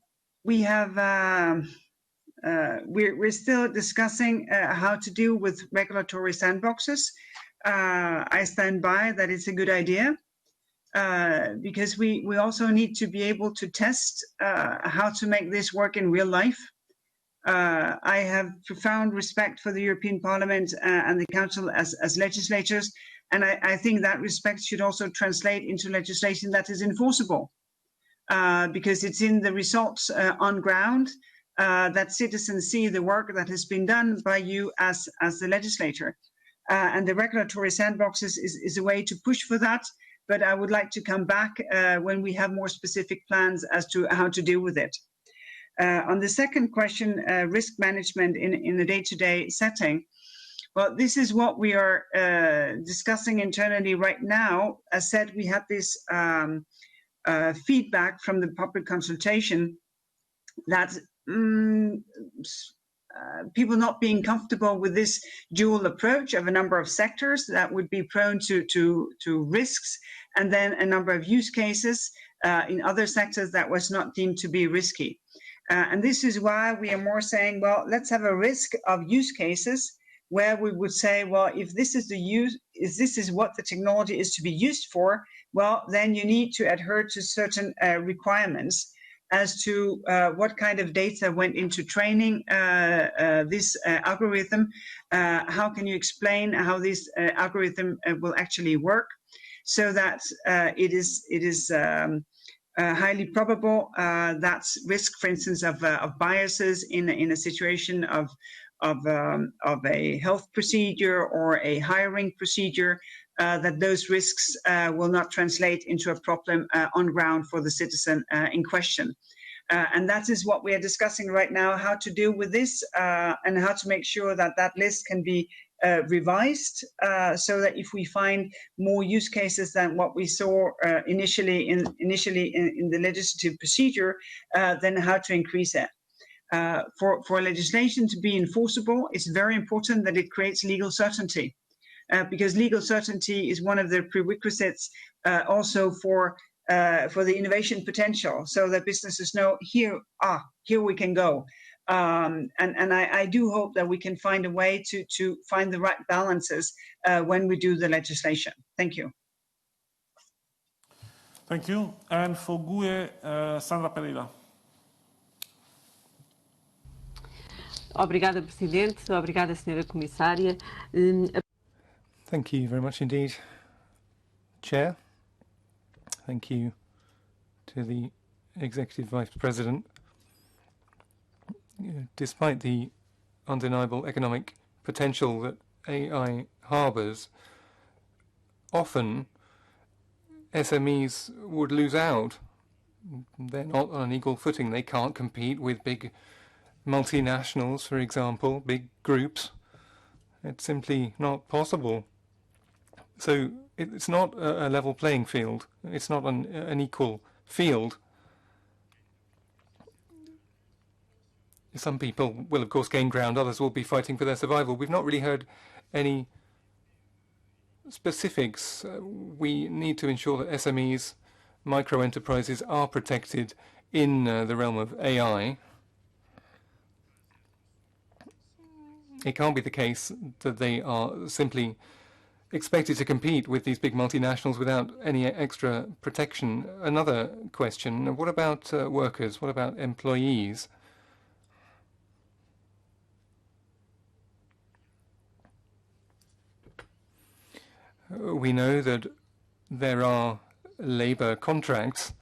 Speaker 2: We have we're still discussing how to deal with regulatory sandboxes. I stand by that it's a good idea because we also need to be able to test how to make this work in real life. I have profound respect for the European Parliament and the Council as legislators, and I think that respect should also translate into legislation that is enforceable, because it's in the results on ground that citizens see the work that has been done by you as the legislator. And the regulatory sandboxes is a way to push for that, but I would like to come back when we have more specific plans as to how to deal with it. On the second question, risk management in the day-to-day setting, well, this is what we are discussing internally right now. As said, we have this feedback from the public consultation that people not being comfortable with this dual approach of a number of sectors that would be prone to risks, and then a number of use cases in other sectors that was not deemed to be risky. And this is why we are more saying, well, let's have a risk of use cases where we would say, well, if this is this is what the technology is to be used for, well, then you need to adhere to certain requirements as to what kind of data went into training this algorithm. How can you explain how this algorithm will actually work, so that it is highly probable that risk, for instance, of biases in a situation of a health procedure or a hiring procedure, that those risks will not translate into a problem on ground for the citizen in question. And that is what we are discussing right now, how to deal with this and how to make sure that that list can be revised so that if we find more use cases than what we saw initially in the legislative procedure, then how to increase it. For legislation to be enforceable, it's very important that it creates legal certainty, because legal certainty is one of the prerequisites also for for the innovation potential, so that businesses know here we can go. And I do hope that we can find a way to find the right balances when we do the legislation. Thank you.
Speaker 1: Thank you. And for GUE, Sandra Pereira.
Speaker 10: Obrigada, Presidente. Obrigada, Senhora Comissária.
Speaker 11: Thank you very much indeed, Chair. Thank you to the Executive Vice President. Despite the undeniable economic potential that AI harbours, often SMEs would lose out. They're not on an equal footing. They can't compete with big multinationals, for example, big groups. It's simply not possible. So it's not a level playing field. It's not an equal field. Some people will, of course, gain ground. Others will be fighting for their survival. We've not really heard any specifics. We need to ensure that SMEs, micro-enterprises, are protected in the realm of AI. It can't be the case that they are simply expected to compete with these big multinationals without any extra protection. Another question, what about workers? What about employees? We know that there are labour contracts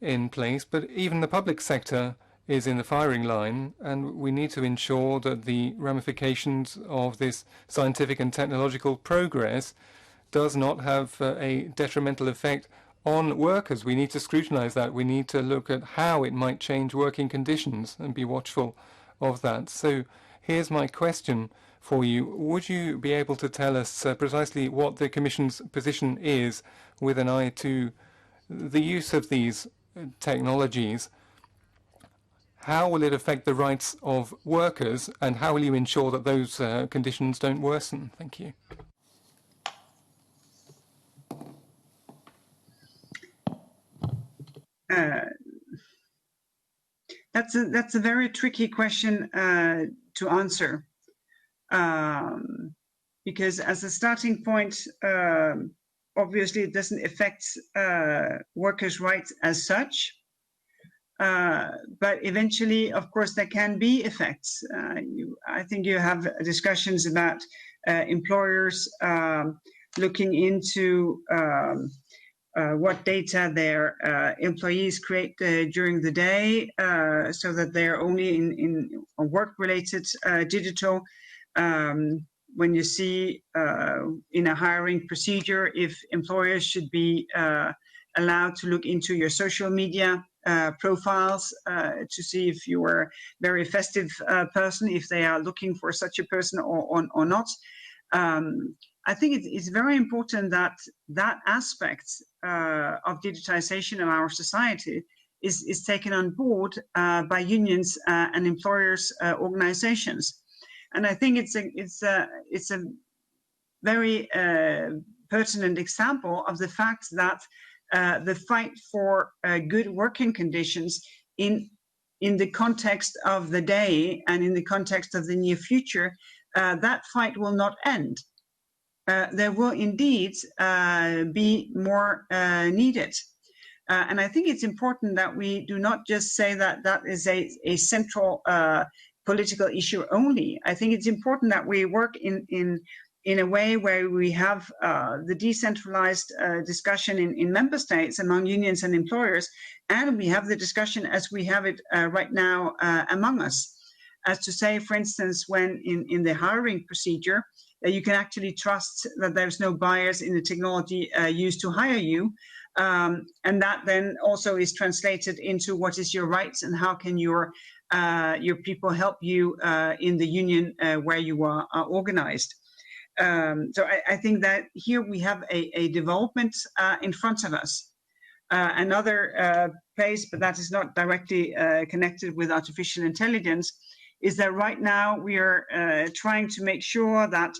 Speaker 11: in place, but even the public sector is in the firing line, and we need to ensure that the ramifications of this scientific and technological progress does not have a detrimental effect on workers. We need to scrutinise that. We need to look at how it might change working conditions and be watchful of that. So here's my question for you. Would you be able to tell us precisely what the Commission's position is with an eye to the use of these technologies? How will it affect the rights of workers, and how will you ensure that those conditions don't worsen? Thank you.
Speaker 2: That's a very tricky question to answer, because as a starting point, obviously it doesn't affect workers' rights as such. But eventually, of course, there can be effects. I think you have discussions about employers looking into what data their employees create during the day, so that they're only in work-related digital. When you see in a hiring procedure, if employers should be allowed to look into your social media profiles to see if you are a very festive person, if they are looking for such a person or not. I think it's very important that that aspect of digitization of our society is taken on board by unions and employers organizations. And I think it's a very pertinent example of the fact that the fight for good working conditions in the context of the day and in the context of the near future, that fight will not end. There will indeed be more needed. And I think it's important that we do not just say that that is a central political issue only. I think it's important that we work in a way where we have the decentralized discussion in member states among unions and employers, and we have the discussion as we have it right now among us. As to say, for instance, when in the hiring procedure, that you can actually trust that there's no bias in the technology used to hire you, and that then also is translated into what is your rights and how can your people help you in the union where you are organized. So I think that here we have a development in front of us. Another place, but that is not directly connected with artificial intelligence, is that right now we are trying to make sure that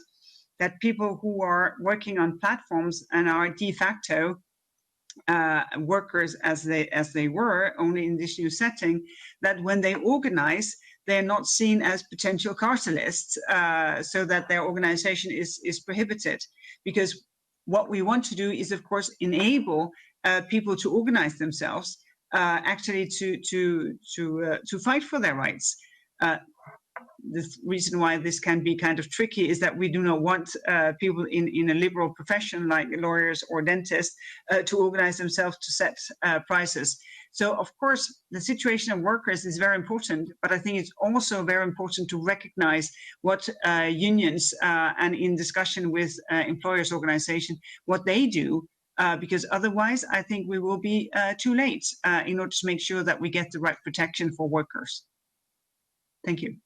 Speaker 2: people who are working on platforms and are de facto workers as they were, only in this new setting, that when they organize, they're not seen as potential cartelists, so that their organization is prohibited. Because what we want to do is, of course, enable people to organize themselves, actually to fight for their rights. The reason why this can be kind of tricky is that we do not want people in a liberal profession like lawyers or dentists to organize themselves to set prices. So, of course, the situation of workers is very important, but I think it's also very important to recognize what unions and in discussion with employers' organization, what they do, because otherwise I think we will be too late in order to make sure that we get the right protection for workers. Thank you.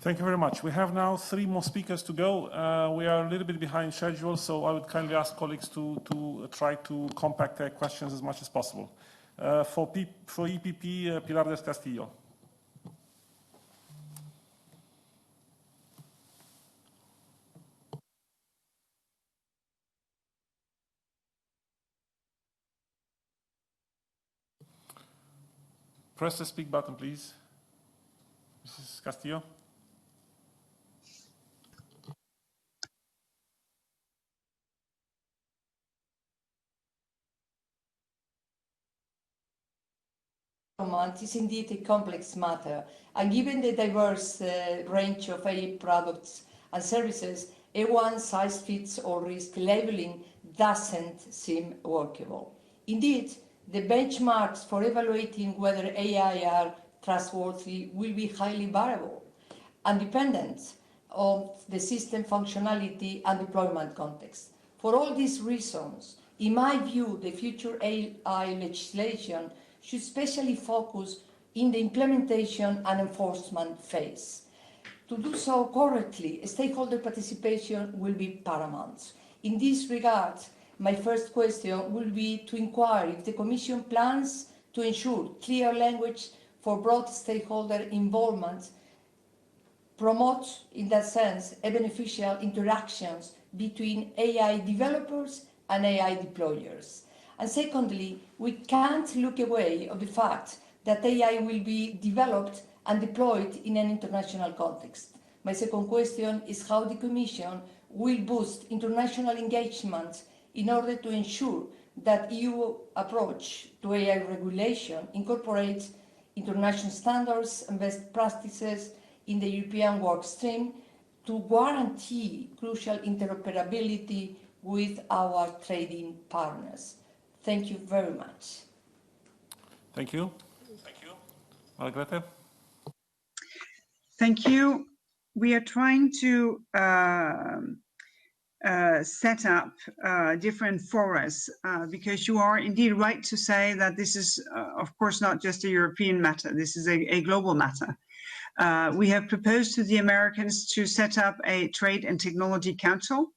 Speaker 1: Thank you very much. We have now 3 more speakers to go. We are a little bit behind schedule, so I would kindly ask colleagues to try to compact their questions as much as possible. For EPP, Pilar del Castillo. Press the speak button, please. Mrs. Castillo.
Speaker 12: Is indeed a complex matter, and given the diverse range of AI products and services, a one-size-fits-all risk labeling doesn't seem workable. Indeed, the benchmarks for evaluating whether AI are trustworthy will be highly variable and dependent on the system functionality and deployment context. For all these reasons, in my view, the future AI legislation should especially focus in the implementation and enforcement phase. To do so correctly, stakeholder participation will be paramount. In this regard, my first question will be to inquire if the Commission plans to ensure clear language for broad stakeholder involvement, promote, in that sense, a beneficial interactions between AI developers and AI deployers. And secondly, we can't look away of the fact that AI will be developed and deployed in an international context. My second question is how the Commission will boost international engagement in order to ensure that EU approach to AI regulation incorporates international standards and best practices in the European work stream to guarantee crucial interoperability with our trading partners. Thank you very much.
Speaker 1: Thank you. Thank you. Margrethe?
Speaker 2: Thank you. We are trying to set up different forums because you are indeed right to say that this is, of course, not just a European matter. This is a global matter. We have proposed to the Americans to set up a Trade and Technology Council.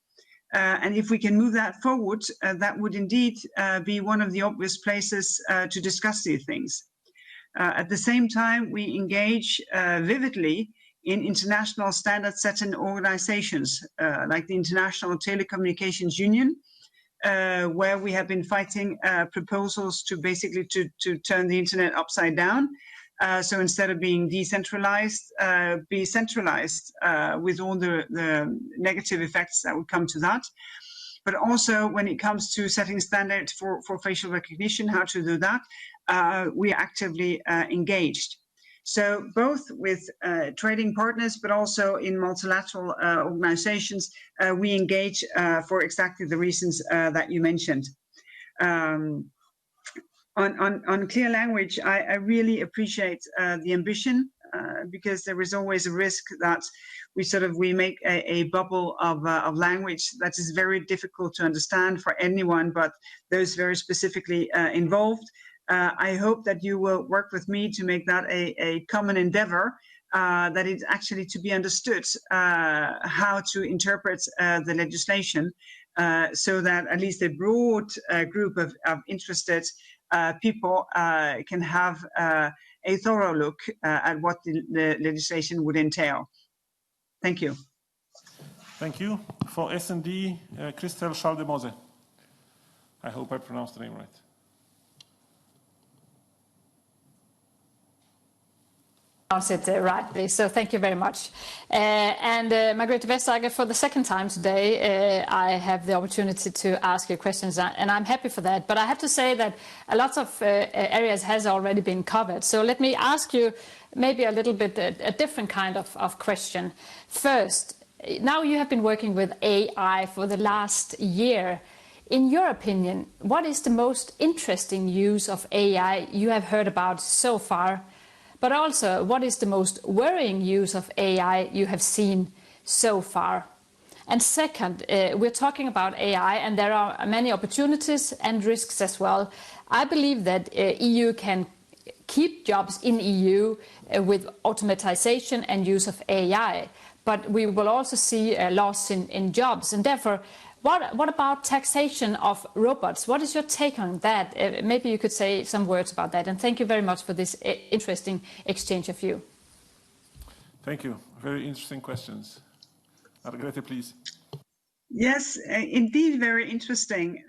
Speaker 2: And if we can move that forward, that would indeed be one of the obvious places to discuss these things. At the same time, we engage vividly in international standard-setting organizations like the International Telecommunications Union, where we have been fighting proposals to basically to turn the internet upside down. So instead of being decentralized, be centralized with all the negative effects that would come to that. But also when it comes to setting standards for facial recognition, how to do that, we are actively engaged. So both with trading partners, but also in multilateral organizations, we engage for exactly the reasons that you mentioned. On clear language, I really appreciate the ambition because there is always a risk that we make a bubble of language that is very difficult to understand for anyone, but those very specifically involved. I hope that you will work with me to make that a common endeavor, that it's actually to be understood how to interpret the legislation so that at least a broad group of interested people can have a thorough look at what the legislation would entail. Thank you.
Speaker 1: Thank you. For S&D, Christel Schaldemose. I hope I pronounced the name right.
Speaker 13: It rightly, so thank you very much. Margrethe Vestager, for the second time today, I have the opportunity to ask you questions, and I'm happy for that. But I have to say that a lot of areas has already been covered. So let me ask you maybe a little bit a different kind of question. First, now you have been working with AI for the last year. In your opinion, what is the most interesting use of AI you have heard about so far? But also, what is the most worrying use of AI you have seen so far? And second, we're talking about AI, and there are many opportunities and risks as well. I believe that EU can keep jobs in EU with automatization and use of AI, but we will also see a loss in jobs, and therefore, what about taxation of robots? What is your take on that? Maybe you could say some words about that. And thank you very much for this interesting exchange of view.
Speaker 1: Thank you. Very interesting questions. Margrethe, please.
Speaker 2: Yes, indeed, very interesting.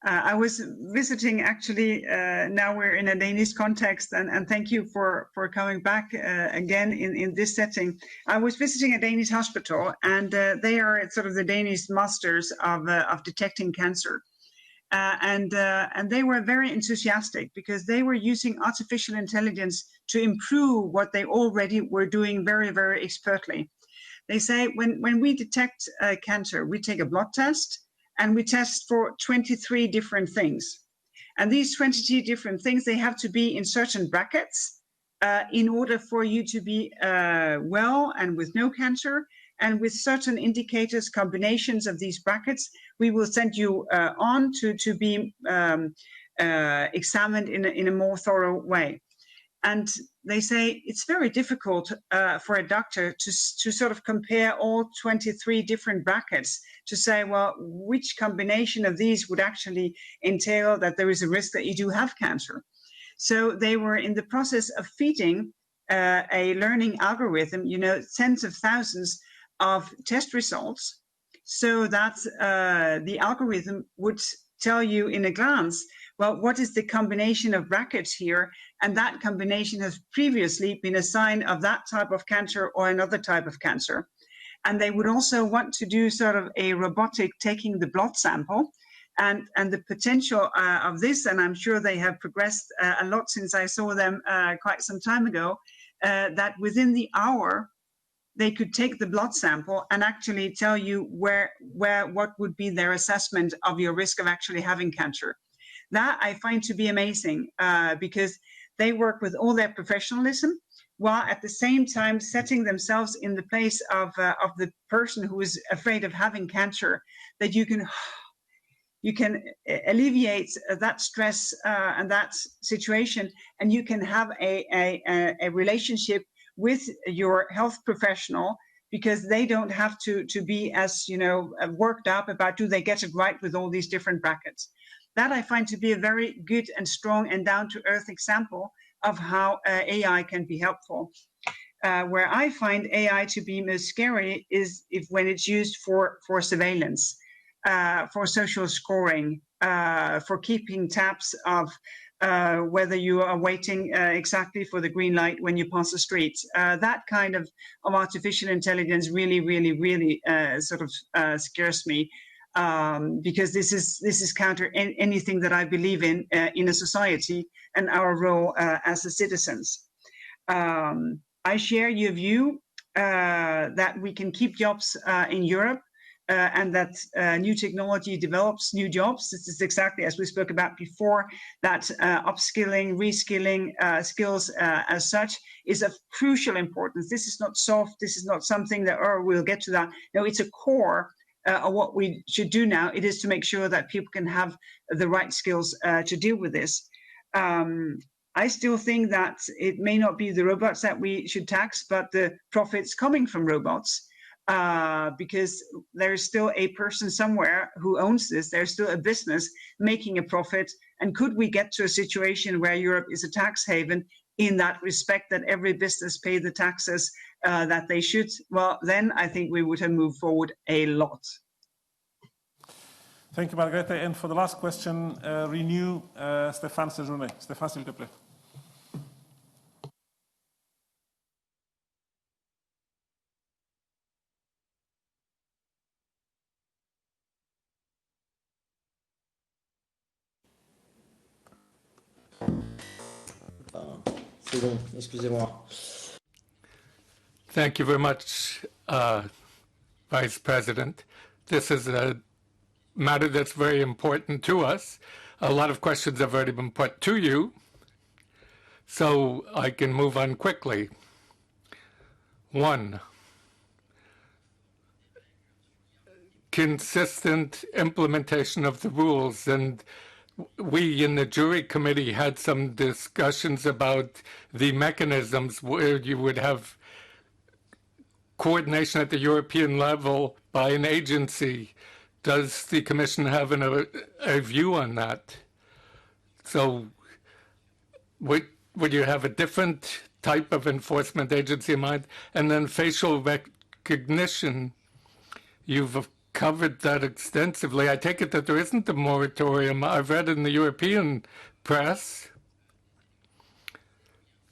Speaker 2: I was visiting, actually, now we're in a Danish context, and thank you for coming back again in this setting. I was visiting a Danish hospital, and they are sort of the Danish masters of detecting cancer. And they were very enthusiastic because they were using artificial intelligence to improve what they already were doing very, very expertly. They say when we detect cancer, we take a blood test, and we test for 23 different things. And these 23 different things, they have to be in certain brackets in order for you to be well and with no cancer. And with certain indicators, combinations of these brackets, we will send you on to be examined in a more thorough way. And they say it's very difficult for a doctor to sort of compare all 23 different brackets to say, well, which combination of these would actually entail that there is a risk that you do have cancer. So they were in the process of feeding a learning algorithm, tens of thousands of test results, so that the algorithm would tell you in a glance, well, what is the combination of brackets here? And that combination has previously been a sign of that type of cancer or another type of cancer. And they would also want to do sort of a robotic taking the blood sample. And the potential of this, and I'm sure they have progressed a lot since I saw them quite some time ago, that within the hour, they could take the blood sample and actually tell you what would be their assessment of your risk of actually having cancer. That I find to be amazing because they work with all their professionalism while at the same time setting themselves in the place of the person who is afraid of having cancer, that you can alleviate that stress and that situation, and you can have a relationship with your health professional, because they don't have to be as worked up about do they get it right with all these different brackets. That I find to be a very good and strong and down-to-earth example of how AI can be helpful. Where I find AI to be most scary is when it's used for surveillance, for social scoring, for keeping tabs of whether you are waiting exactly for the green light when you pass the street. That kind of artificial intelligence really, really, really sort of scares me. Because this is counter anything that I believe in a society and our role as the citizens. I share your view that we can keep jobs in Europe and that new technology develops new jobs. This is exactly as we spoke about before, that upskilling, reskilling skills as such is of crucial importance. This is not soft. This is not something that, we'll get to that. No, it's a core of what we should do now. It is to make sure that people can have the right skills to deal with this. I still think that it may not be the robots that we should tax, but the profits coming from robots, because there's still a person somewhere who owns this. There's still a business making a profit. And could we get to a situation where Europe is a tax haven in that respect, that every business pay the taxes that they should? Well, then I think we would have moved forward a lot.
Speaker 1: Thank you, Margrethe. And for the last question, Renew, Stéphane Séjourné. Stéphane, s'il te plaît.
Speaker 14: C'est bon, excusez-moi.
Speaker 15: Thank you very much, Vice President. This is a matter that's very important to us. A lot of questions have already been put to you, so I can move on quickly. One, consistent implementation of the rules, and we in the jury committee had some discussions about the mechanisms where you would have coordination at the European level by an agency. Does the Commission have a view on that? So would you have a different type of enforcement agency in mind? And then facial recognition, you've covered that extensively. I take it that there isn't a moratorium. I've read in the European press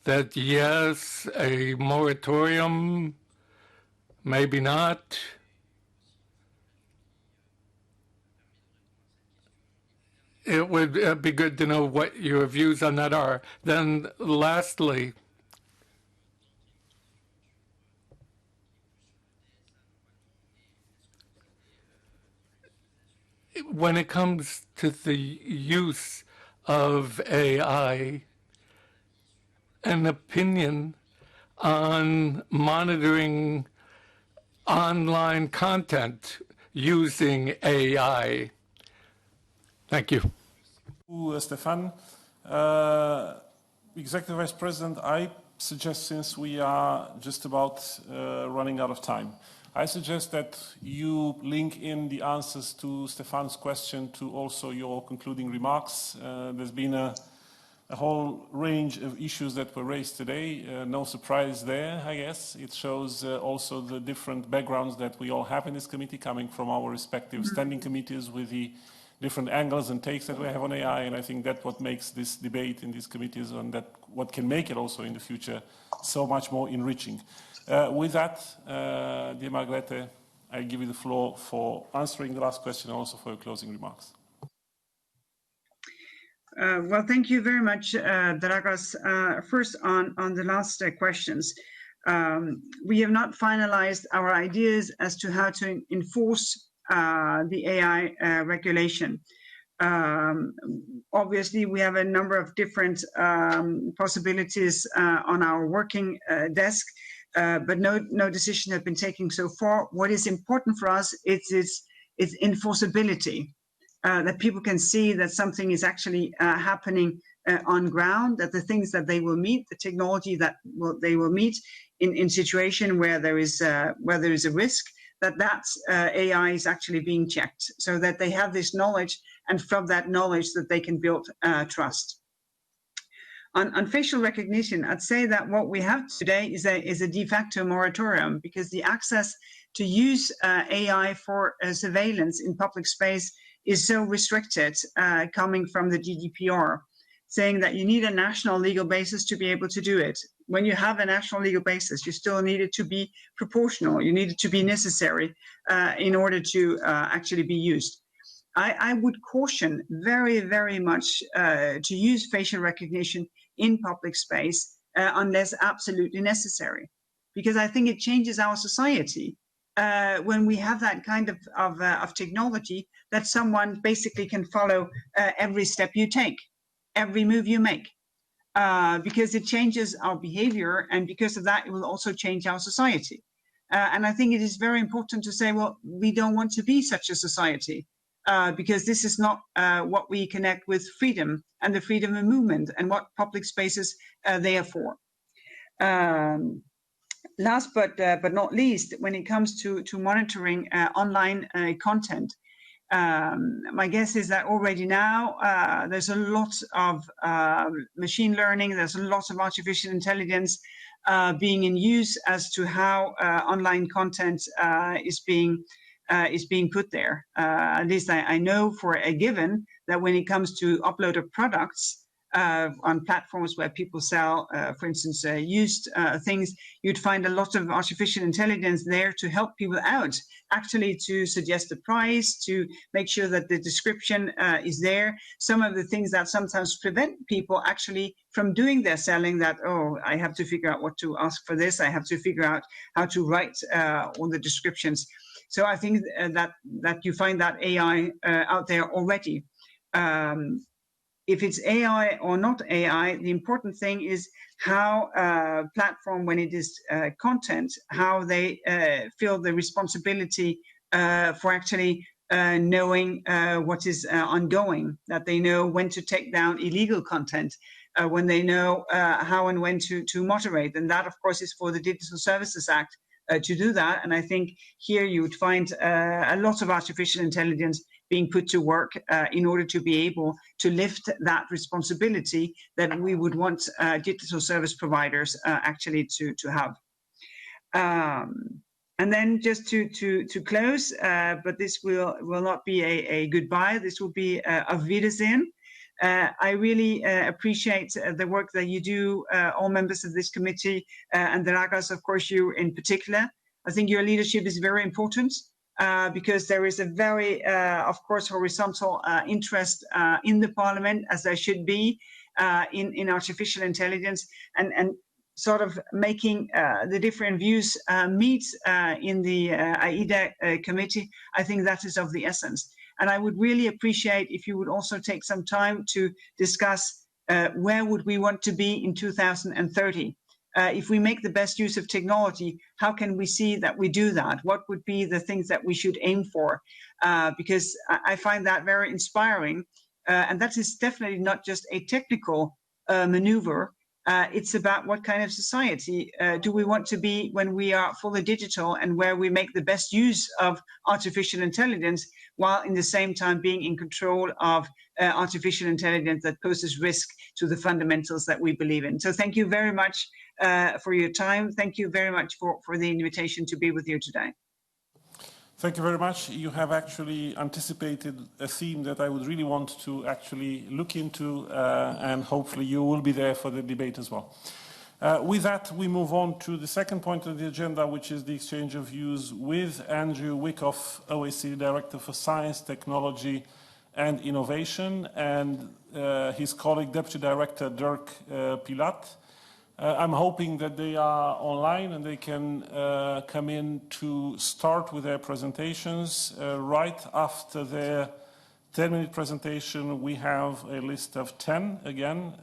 Speaker 15: that yes, a moratorium, maybe not. It would be good to know what your views on that are. Then lastly, when it comes to the use of AI, an opinion on monitoring online content using AI. Thank you.
Speaker 1: Stéphane. Executive Vice President, I suggest, since we are just about running out of time, I suggest that you link in the answers to Stéphane's question to also your concluding remarks. There's been a whole range of issues that were raised today. No surprise there, I guess. It shows also the different backgrounds that we all have in this committee, coming from our respective standing committees with the different angles and takes that we have on AI. And I think that's what makes this debate in these committees, and that what can make it also in the future so much more enriching. With that, dear Margrethe, I give you the floor for answering the last question and also for your closing remarks.
Speaker 2: Well, thank you very much, Dragos. First, on the last questions. We have not finalized our ideas as to how to enforce the AI regulation. Obviously, we have a number of different possibilities on our working desk, but no decision has been taken so far. What is important for us is enforceability. That people can see that something is actually happening on ground, that the things that they will meet, the technology that they will meet in situation where there is a risk, that AI is actually being checked, so that they have this knowledge, and from that knowledge that they can build trust. On facial recognition, I'd say that what we have today is a de facto moratorium, because the access to use AI for surveillance in public space is so restricted, coming from the GDPR, saying that you need a national legal basis to be able to do it. When you have a national legal basis, you still need it to be proportional. You need it to be necessary in order to actually be used. I would caution very, very much to use facial recognition in public space unless absolutely necessary, because I think it changes our society. When we have that kind of technology, that someone basically can follow every step you take, every move you make, because it changes our behavior, and because of that, it will also change our society. And I think it is very important to say, well, we don't want to be such a society, because this is not what we connect with freedom and the freedom of movement and what public spaces they are for. Last but not least, when it comes to monitoring online content, my guess is that already now there's a lot of machine learning, there's a lot of artificial intelligence being in use as to how online content is being is being put there. At least I know for a given that when it comes to upload of products on platforms where people sell, for instance, used things, you'd find a lot of artificial intelligence there to help people out, actually to suggest the price, to make sure that the description is there. Some of the things that sometimes prevent people actually from doing their selling, that, oh, I have to figure out what to ask for this, I have to figure out how to write all the descriptions. So I think that you find that AI out there already. If it's AI or not AI, the important thing is how platform, when it is content, how they feel the responsibility for actually knowing what is ongoing, that they know when to take down illegal content, when they know how and when to moderate. And that, of course, is for the Digital Services Act to do that. And I think here you would find a lot of artificial intelligence being put to work in order to be able to lift that responsibility that we would want digital service providers actually to have. And then just to close, but this will not be a goodbye, this will be auf Wiedersehen. I really appreciate the work that you do, all members of this committee, and Dragos, of course, you in particular. I think your leadership is very important. Because there is a very, of course, horizontal interest in the Parliament, as there should be, in artificial intelligence, and sort of making the different views meet in the AIDA committee. I think that is of the essence. And I would really appreciate if you would also take some time to discuss where would we want to be in 2030. If we make the best use of technology, how can we see that we do that? What would be the things that we should aim for? Because I find that very inspiring. And that is definitely not just a technical maneuver. It's about what kind of society do we want to be when we are fully digital, and where we make the best use of artificial intelligence, while in the same time being in control of artificial intelligence that poses risk to the fundamentals that we believe in. So thank you very much for your time. Thank you very much for the invitation to be with you today.
Speaker 1: Thank you very much. You have actually anticipated a theme that I would really want to actually look into, and hopefully you will be there for the debate as well. With that, we move on to the second point of the agenda, which is the exchange of views with Andrew Wyckoff, OECD Director for Science, Technology and Innovation, and his colleague, Deputy Director Dirk Pilat. I'm hoping that they are online and they can come in to start with their presentations. Right after their 10-minute presentation, we have a list of 10, again,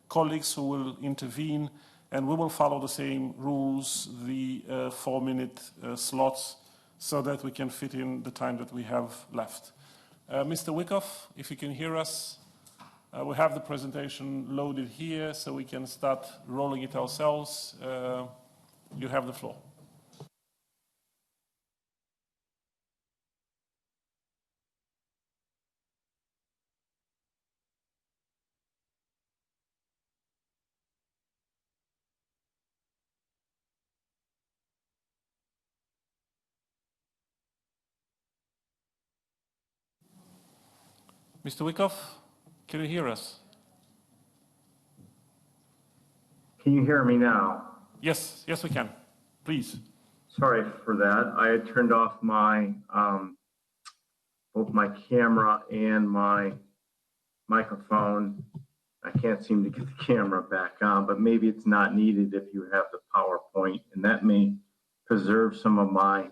Speaker 1: colleagues who will intervene, and we will follow the same rules, the 4-minute slots, so that we can fit in the time that we have left. Mr. Wyckoff, if you can hear us, we have the presentation loaded here, so we can start rolling it ourselves. You have the floor. Mr. Wyckoff, can you hear us?
Speaker 16: Can you hear me now?
Speaker 1: Yes, yes we can. Please.
Speaker 16: Sorry for that. I had turned off my both my camera and my microphone. I can't seem to get the camera back on, but maybe it's not needed if you have the PowerPoint, and that may preserve some of my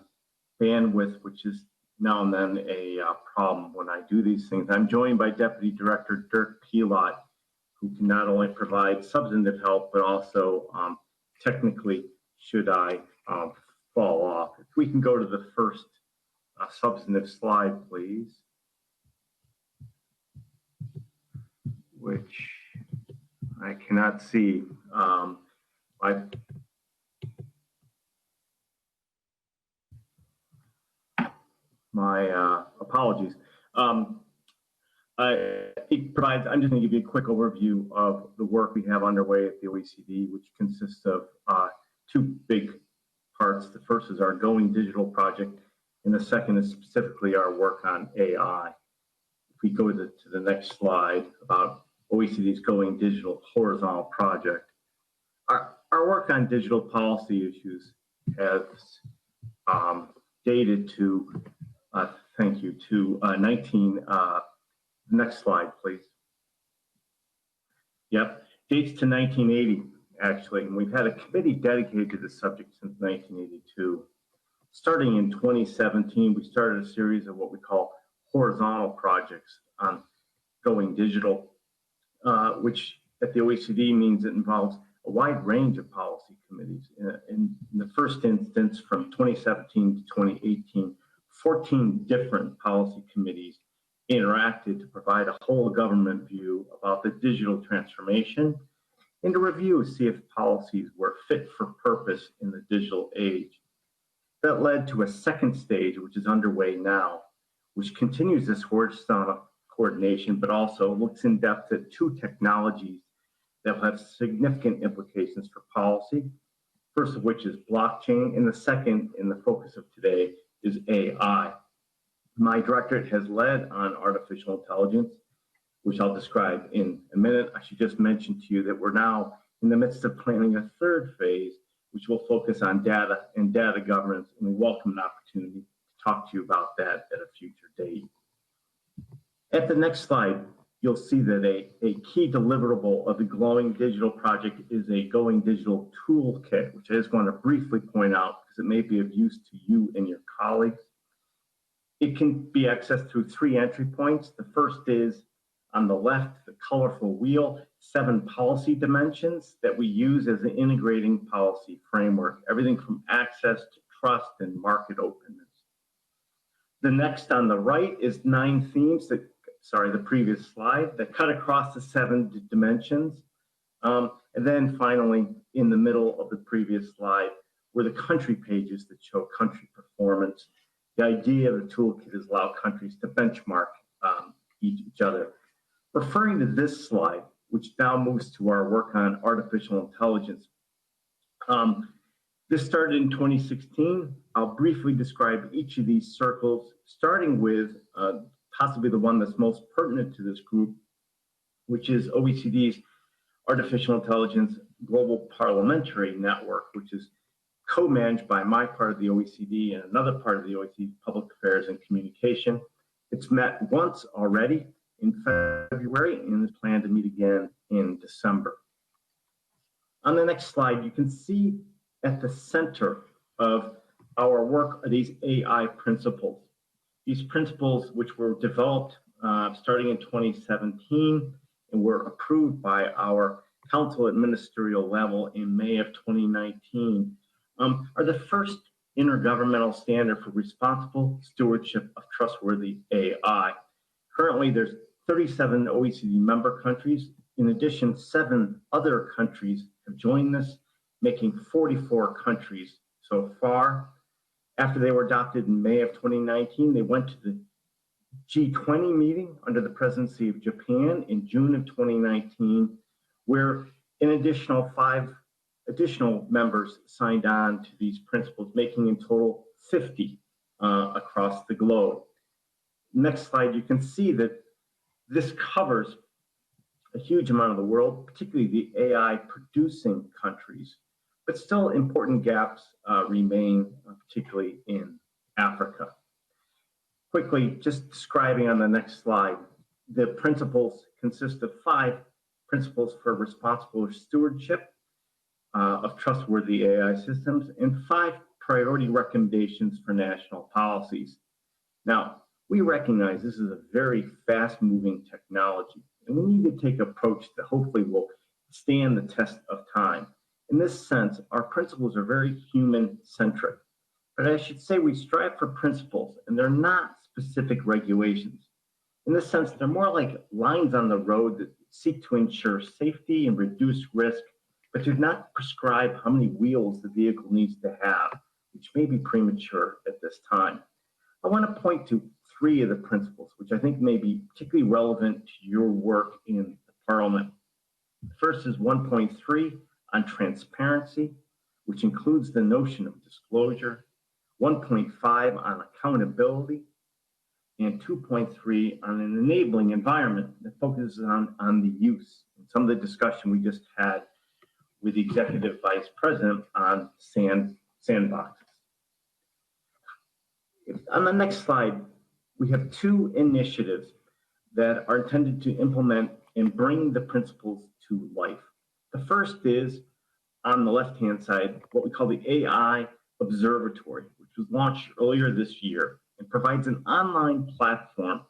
Speaker 16: bandwidth, which is now and then a problem when I do these things. I'm joined by Deputy Director Dirk Pilat, who can not only provide substantive help, but also technically, should I fall off. If we can go to the first substantive slide, please, which I cannot see. My apologies. It provides, I'm just going to give you a quick overview of the work we have underway at the OECD, which consists of two big parts. The first is our Going Digital project, and the second is specifically our work on AI. If we go to the next slide about OECD's Going Digital horizontal project, our work on digital policy issues has dated to, thank you, to next slide, please. Yep, dates to 1980, actually, and we've had a committee dedicated to this subject since 1982. Starting in 2017, we started a series of what we call horizontal projects on Going Digital, which at the OECD means it involves a wide range of policy committees. In the first instance, from 2017 to 2018, 14 different policy committees interacted to provide a whole government view about the digital transformation and to review, see if policies were fit for purpose in the digital age. That led to a second stage, which is underway now, which continues this horizontal coordination, but also looks in depth at two technologies that will have significant implications for policy. First of which is blockchain, and the second, in the focus of today, is AI. My directorate has led on artificial intelligence, which I'll describe in a minute. I should just mention to you that we're now in the midst of planning a third phase, which will focus on data and data governance, and we welcome an opportunity to talk to you about that at a future date. At the next slide, you'll see that a key deliverable of the Going Digital project is a Going Digital toolkit, which I just want to briefly point out because it may be of use to you and your colleagues. It can be accessed through 3 entry points. The first is on the left, the colorful wheel, 7 policy dimensions that we use as an integrating policy framework, everything from access to trust and market openness. The next on the right is 9 themes that, the previous slide, that cut across the 7 dimensions. And then finally, in the middle of the previous slide, were the country pages that show country performance. The idea of the toolkit is allow countries to benchmark each other. Referring to this slide, which now moves to our work on artificial intelligence. This started in 2016. I'll briefly describe each of these circles, starting with possibly the one that's most pertinent to this group, which is OECD's Artificial Intelligence Global Parliamentary Network, which is co-managed by my part of the OECD and another part of the OECD, Public Affairs and Communication. It's met once already in February and is planned to meet again in December. On the next slide, you can see at the center of our work are these AI principles. These principles, which were developed starting in 2017 and were approved by our council at ministerial level in May of 2019, are the first intergovernmental standard for responsible stewardship of trustworthy AI. Currently, there's 37 OECD member countries. In addition, 7 other countries have joined this, making 44 countries so far. After they were adopted in May of 2019, they went to the G20 meeting under the presidency of Japan in June of 2019, where an additional 5 additional members signed on to these principles, making in total 50 across the globe. Next slide, you can see that this covers a huge amount of the world, particularly the AI producing countries, but still important gaps remain, particularly in Africa. Quickly, just describing on the next slide, the principles consist of 5 principles for responsible stewardship of trustworthy AI systems and 5 priority recommendations for national policies. Now, we recognize this is a very fast-moving technology, and we need to take an approach that hopefully will stand the test of time. In this sense, our principles are very human-centric, but I should say we strive for principles, and they're not specific regulations. In this sense, they're more like lines on the road that seek to ensure safety and reduce risk, but do not prescribe how many wheels the vehicle needs to have, which may be premature at this time. I want to point to 3 of the principles, which I think may be particularly relevant to your work in the Parliament. The first is 1.3 on transparency, which includes the notion of disclosure. 1.5 on accountability, and 2.3 on an enabling environment that focuses on the use. And some of the discussion we just had with the Executive Vice President on sandboxes. On the next slide, we have two initiatives that are intended to implement and bring the principles to life. The first is, on the left-hand side, what we call the AI Observatory, which was launched earlier this year and provides an online platform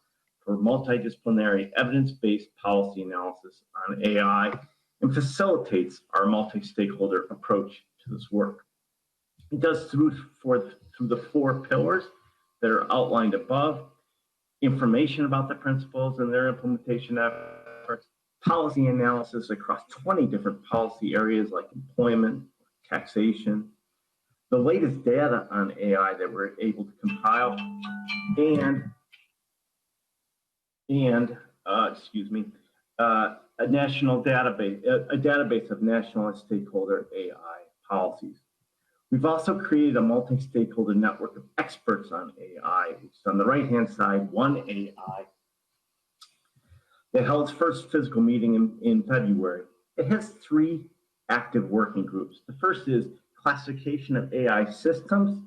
Speaker 16: for multidisciplinary evidence-based policy analysis on AI and facilitates our multi-stakeholder approach to this work. It does through the 4 pillars that are outlined above: information about the principles and their implementation efforts, policy analysis across 20 different policy areas like employment, taxation, the latest data on AI that we're able to compile, and a national database, a database of national and stakeholder AI policies. We've also created a multi-stakeholder network of experts on AI, which is on the right-hand side, One AI, that held its first physical meeting in February. It has 3 active working groups. The first is classification of AI systems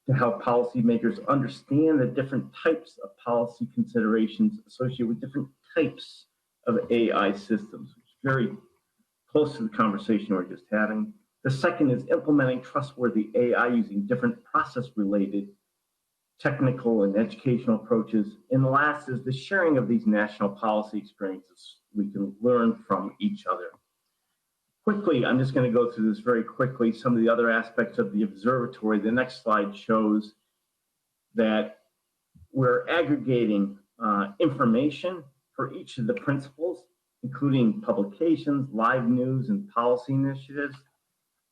Speaker 16: to help policymakers understand the different types of policy considerations associated with different types of AI systems, which is very close to the conversation we're just having. The second is implementing trustworthy AI using different process-related technical and educational approaches. And the last is the sharing of these national policy experiences we can learn from each other. Quickly, I'm just going to go through this very quickly, some of the other aspects of the observatory. The next slide shows that we're aggregating information for each of the principles, including publications, live news, and policy initiatives.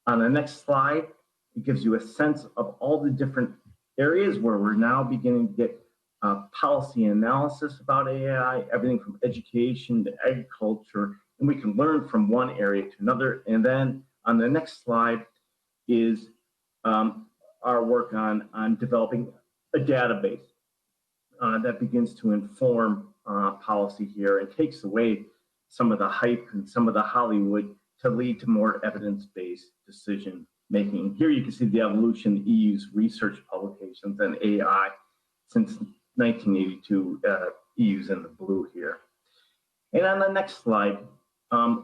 Speaker 16: On the next slide, it gives you a sense of all the different areas where we're now beginning to get policy analysis about AI, everything from education to agriculture, and we can learn from one area to another. And then on the next slide is our work on developing a database that begins to inform policy here and takes away some of the hype and some of the Hollywood to lead to more evidence-based decision making. Here you can see the evolution of the EU's research publications and AI since 1982, EU's in the blue here. And on the next slide,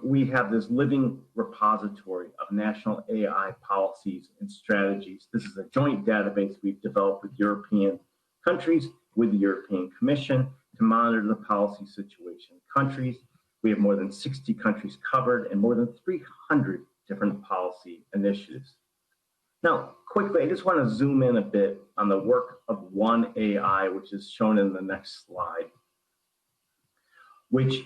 Speaker 16: we have this living repository of national AI policies and strategies. This is a joint database we've developed with European countries, with the European Commission, to monitor the policy situation in countries. We have more than 60 countries covered and more than 300 different policy initiatives. Now, quickly, I just want to zoom in a bit on the work of One AI, which is shown in the next slide, which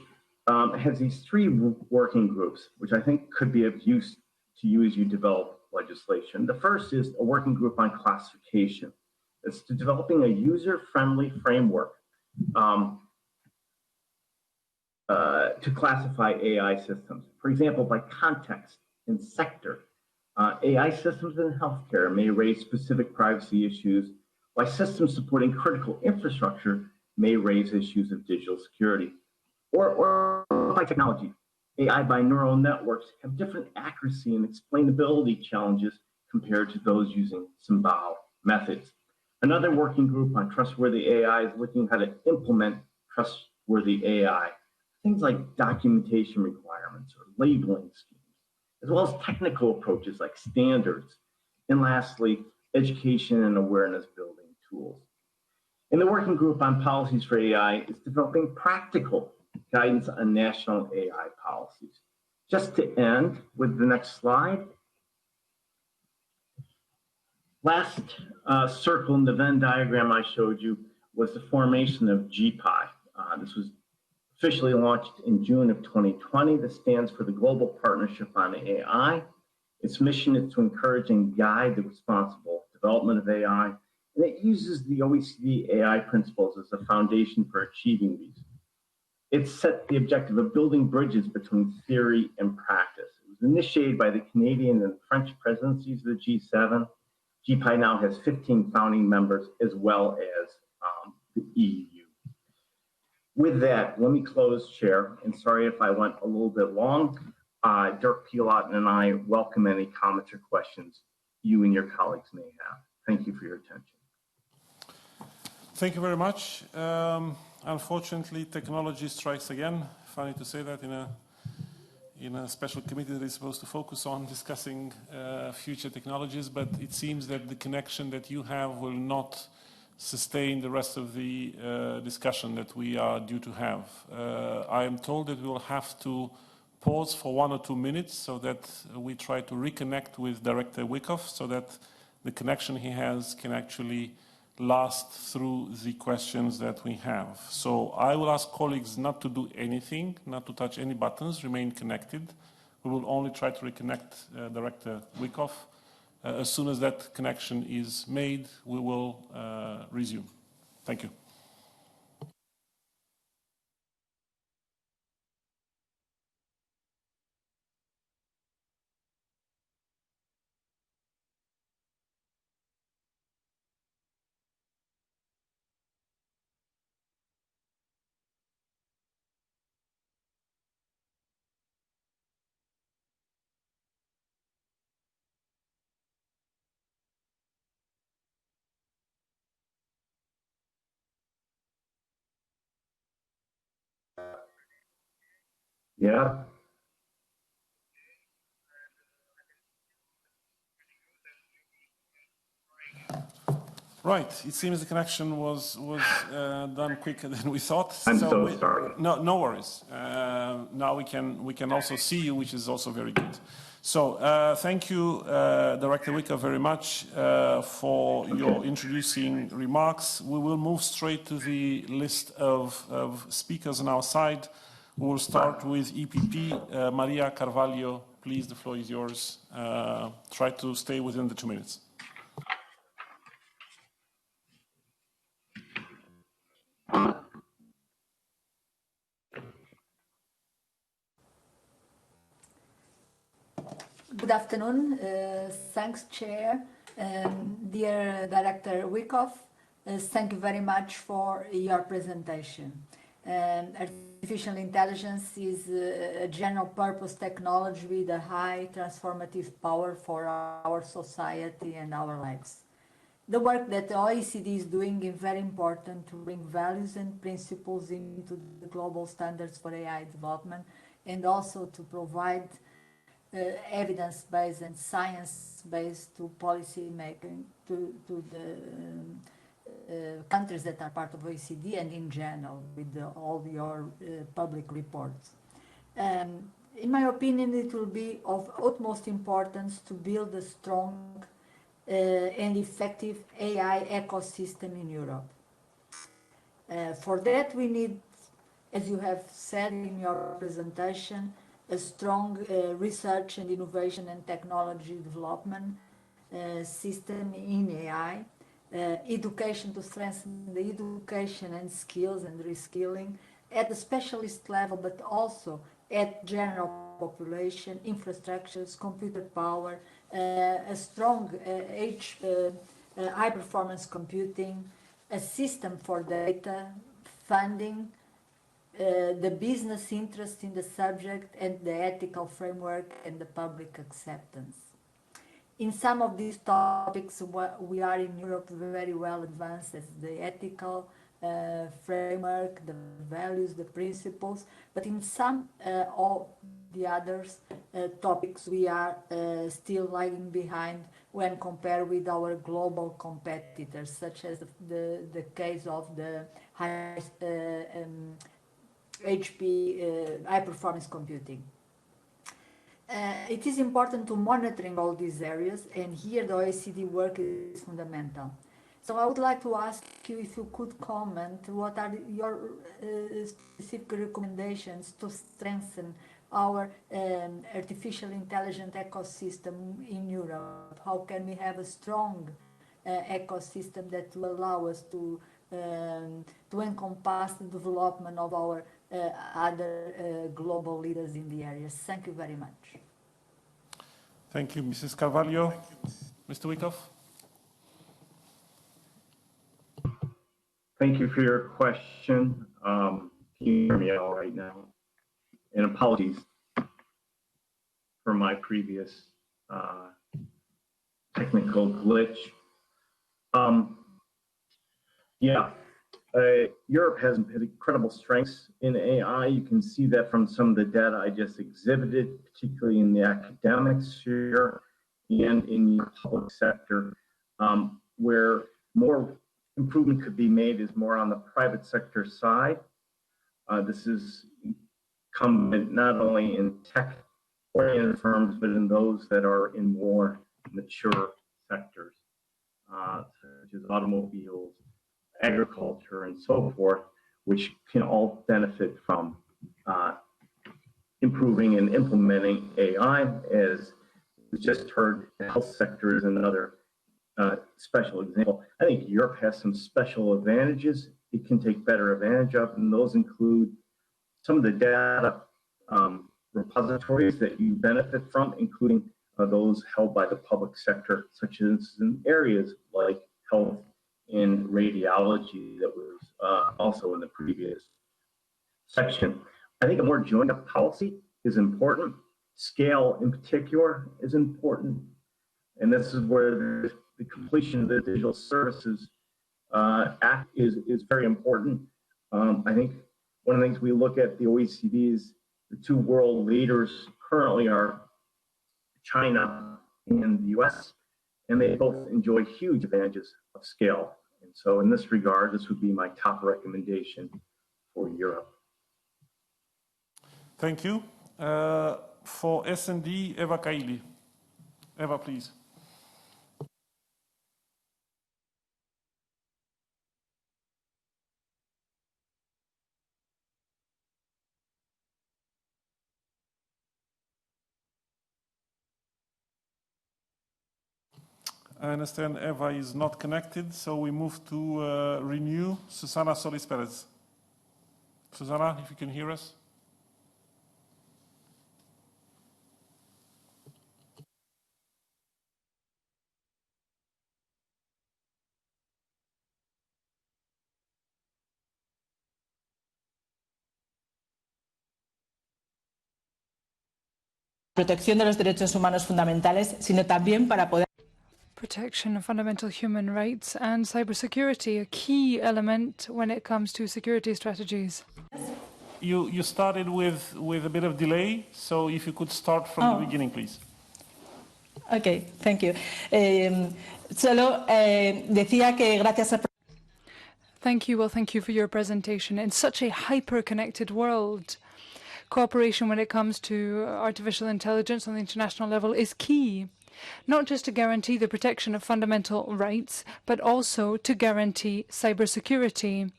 Speaker 16: has these 3 working groups, which I think could be of use to you as you develop legislation. The first is a working group on classification. It's to developing a user-friendly framework to classify AI systems. For example, by context and sector. AI systems in healthcare may raise specific privacy issues, while systems supporting critical infrastructure may raise issues of digital security. Or by technology. AI by neural networks have different accuracy and explainability challenges compared to those using symbolic methods. Another working group on trustworthy AI is looking at how to implement trustworthy AI. Things like documentation requirements or labeling schemes, as well as technical approaches like standards. And lastly, education and awareness building tools. And the working group on policies for AI is developing practical guidance on national AI policies. Just to end with the next slide. Last circle in the Venn diagram I showed you was the formation of GPI. This was officially launched in June of 2020. This stands for the Global Partnership on AI. Its mission is to encourage and guide the responsible development of AI, and it uses the OECD AI principles as a foundation for achieving these. It set the objective of building bridges between theory and practice. It was initiated by the Canadian and French presidencies of the G7. GPI now has 15 founding members as well as the EU. With that, let me close, Chair, and sorry if I went a little bit long. Dirk Pielot and I welcome any comments or questions you and your colleagues may have. Thank you for your attention.
Speaker 1: Thank you very much. Unfortunately, technology strikes again. Funny to say that in a special committee that is supposed to focus on discussing future technologies, but it seems that the connection that you have will not sustain the rest of the discussion that we are due to have. I am told that we will have to pause for 1 or 2 minutes so that we try to reconnect with Director Wyckoff so that the connection he has can actually last through the questions that we have. So I will ask colleagues not to do anything, not to touch any buttons, remain connected. We will only try to reconnect Director Wyckoff. As soon as that connection is made, we will resume. Thank you.
Speaker 16: Yeah.
Speaker 1: Right. It seems the connection was done quicker than we thought.
Speaker 16: I'm so sorry.
Speaker 1: No worries. Now we can also see you, which is also very good. So thank you, Director Wyckoff, very much for your introducing remarks. We will move straight to the list of speakers on our side. We will start with EPP. Maria Carvalho, please, the floor is yours. Try to stay within the 2 minutes.
Speaker 12: Good afternoon. Thanks, Chair. Dear Director Wyckoff, thank you very much for your presentation. Artificial intelligence is a general purpose technology with a high transformative power for our society and our lives. The work that the OECD is doing is very important to bring values and principles into the global standards for AI development and also to provide evidence-based and science-based to policy making to the countries that are part of OECD and in general with all your public reports. In my opinion, it will be of utmost importance to build a strong and effective AI ecosystem in Europe. For that, we need, as you have said in your presentation, a strong research and innovation and technology development system in AI, education to strengthen the education and skills and reskilling at the specialist level, but also at general population, infrastructures, computer power, a strong high-performance computing, a system for data, funding, the business interest in the subject, and the ethical framework and the public acceptance. In some of these topics, we are in Europe very well advanced as the ethical framework, the values, the principles, but in some of the others topics we are still lagging behind when compared with our global competitors, such as the case of the high-performance computing. It is important to monitoring all these areas, and here the OECD work is fundamental. So I would like to ask you if you could comment what are your specific recommendations to strengthen our artificial intelligence ecosystem in Europe. How can we have a strong ecosystem that will allow us to encompass the development of our other global leaders in the area? Thank you very much.
Speaker 1: Thank you, Mrs. Carvalho. Mr. Wyckoff?
Speaker 16: Thank you for your question. Can you hear me all right now? And apologies for my previous technical glitch. Europe has incredible strengths in AI. You can see that from some of the data I just exhibited, particularly in the academic sphere and in the public sector. Where more improvement could be made is more on the private sector side. This is incumbent not only in tech-oriented firms, but in those that are in more mature sectors, such as automobiles, agriculture, and so forth, which can all benefit from improving and implementing AI. As we just heard, the health sector is another special example. I think Europe has some special advantages it can take better advantage of, and those include some of the data repositories that you benefit from, including those held by the public sector, such as in areas like health and radiology that was also in the previous section. I think a more joined up policy is important. Scale in particular is important. And this is where the completion of the Digital Services Act is very important. I think one of the things we look at the OECD is the two world leaders currently are China and the US, and they both enjoy huge advantages of scale. And so in this regard, this would be my top recommendation for Europe.
Speaker 1: Thank you. For S&D, Eva Kaili. Eva, please. I understand Eva is not connected, so we move to Renew, Susana Solis Perez. Susana, if you can hear us.
Speaker 17: Protección de los derechos humanos fundamentales, sino también para poder
Speaker 4: Protection of fundamental human rights and cybersecurity, a key element when it comes to security strategies.
Speaker 1: You started with a bit of delay, so if you could start from the beginning, please.
Speaker 17: Okay, thank you. Solo decía que gracias a...
Speaker 4: Thank you. Well, thank you for your presentation. In such a hyper-connected world, cooperation when it comes to artificial intelligence on the international level is key. Not just to guarantee the protection of fundamental rights, but also to guarantee cybersecurity,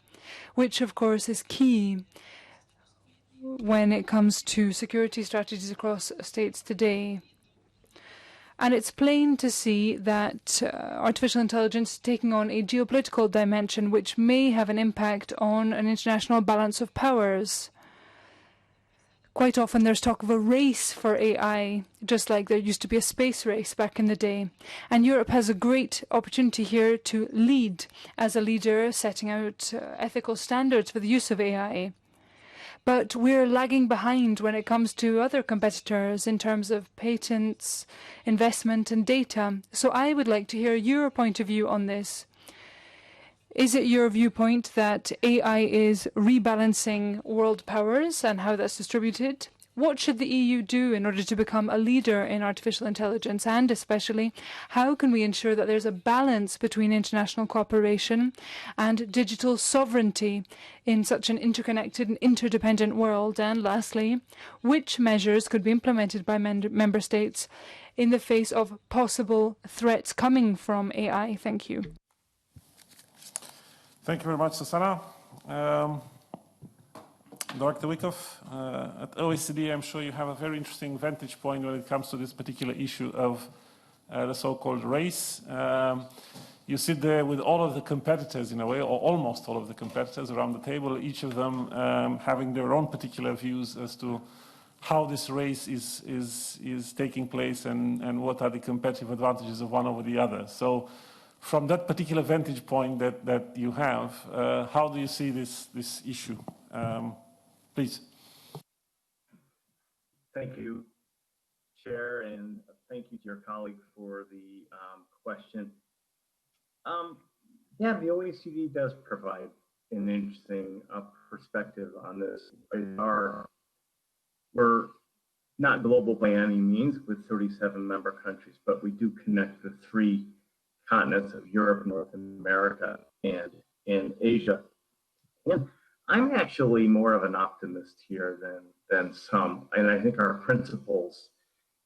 Speaker 4: which of course is key when it comes to security strategies across states today. And it's plain to see that artificial intelligence is taking on a geopolitical dimension which may have an impact on an international balance of powers. Quite often there's talk of a race for AI, just like there used to be a space race back in the day. And Europe has a great opportunity here to lead as a leader, setting out ethical standards for the use of AI. But we're lagging behind when it comes to other competitors in terms of patents, investment and data. So I would like to hear your point of view on this. Is it your viewpoint that AI is rebalancing world powers and how that's distributed? What should the EU do in order to become a leader in artificial intelligence? And especially, how can we ensure that there's a balance between international cooperation and digital sovereignty in such an interconnected and interdependent world? And lastly, which measures could be implemented by member states in the face of possible threats coming from AI? Thank you.
Speaker 1: Thank you very much, Susana. Dr. Wyckoff, at OECD, I'm sure you have a very interesting vantage point when it comes to this particular issue of the so-called race. You sit there with all of the competitors in a way, or almost all of the competitors around the table, each of them having their own particular views as to how this race is taking place and what are the competitive advantages of one over the other. So from that particular vantage point that you have, how do you see this issue? Please.
Speaker 16: Thank you, Chair, and thank you to your colleague for the question. Yeah, the OECD does provide an interesting perspective on this. We're not global by any means with 37 member countries, but we do connect the 3 continents of Europe, North America, and Asia. And I'm actually more of an optimist here than some. And I think our principles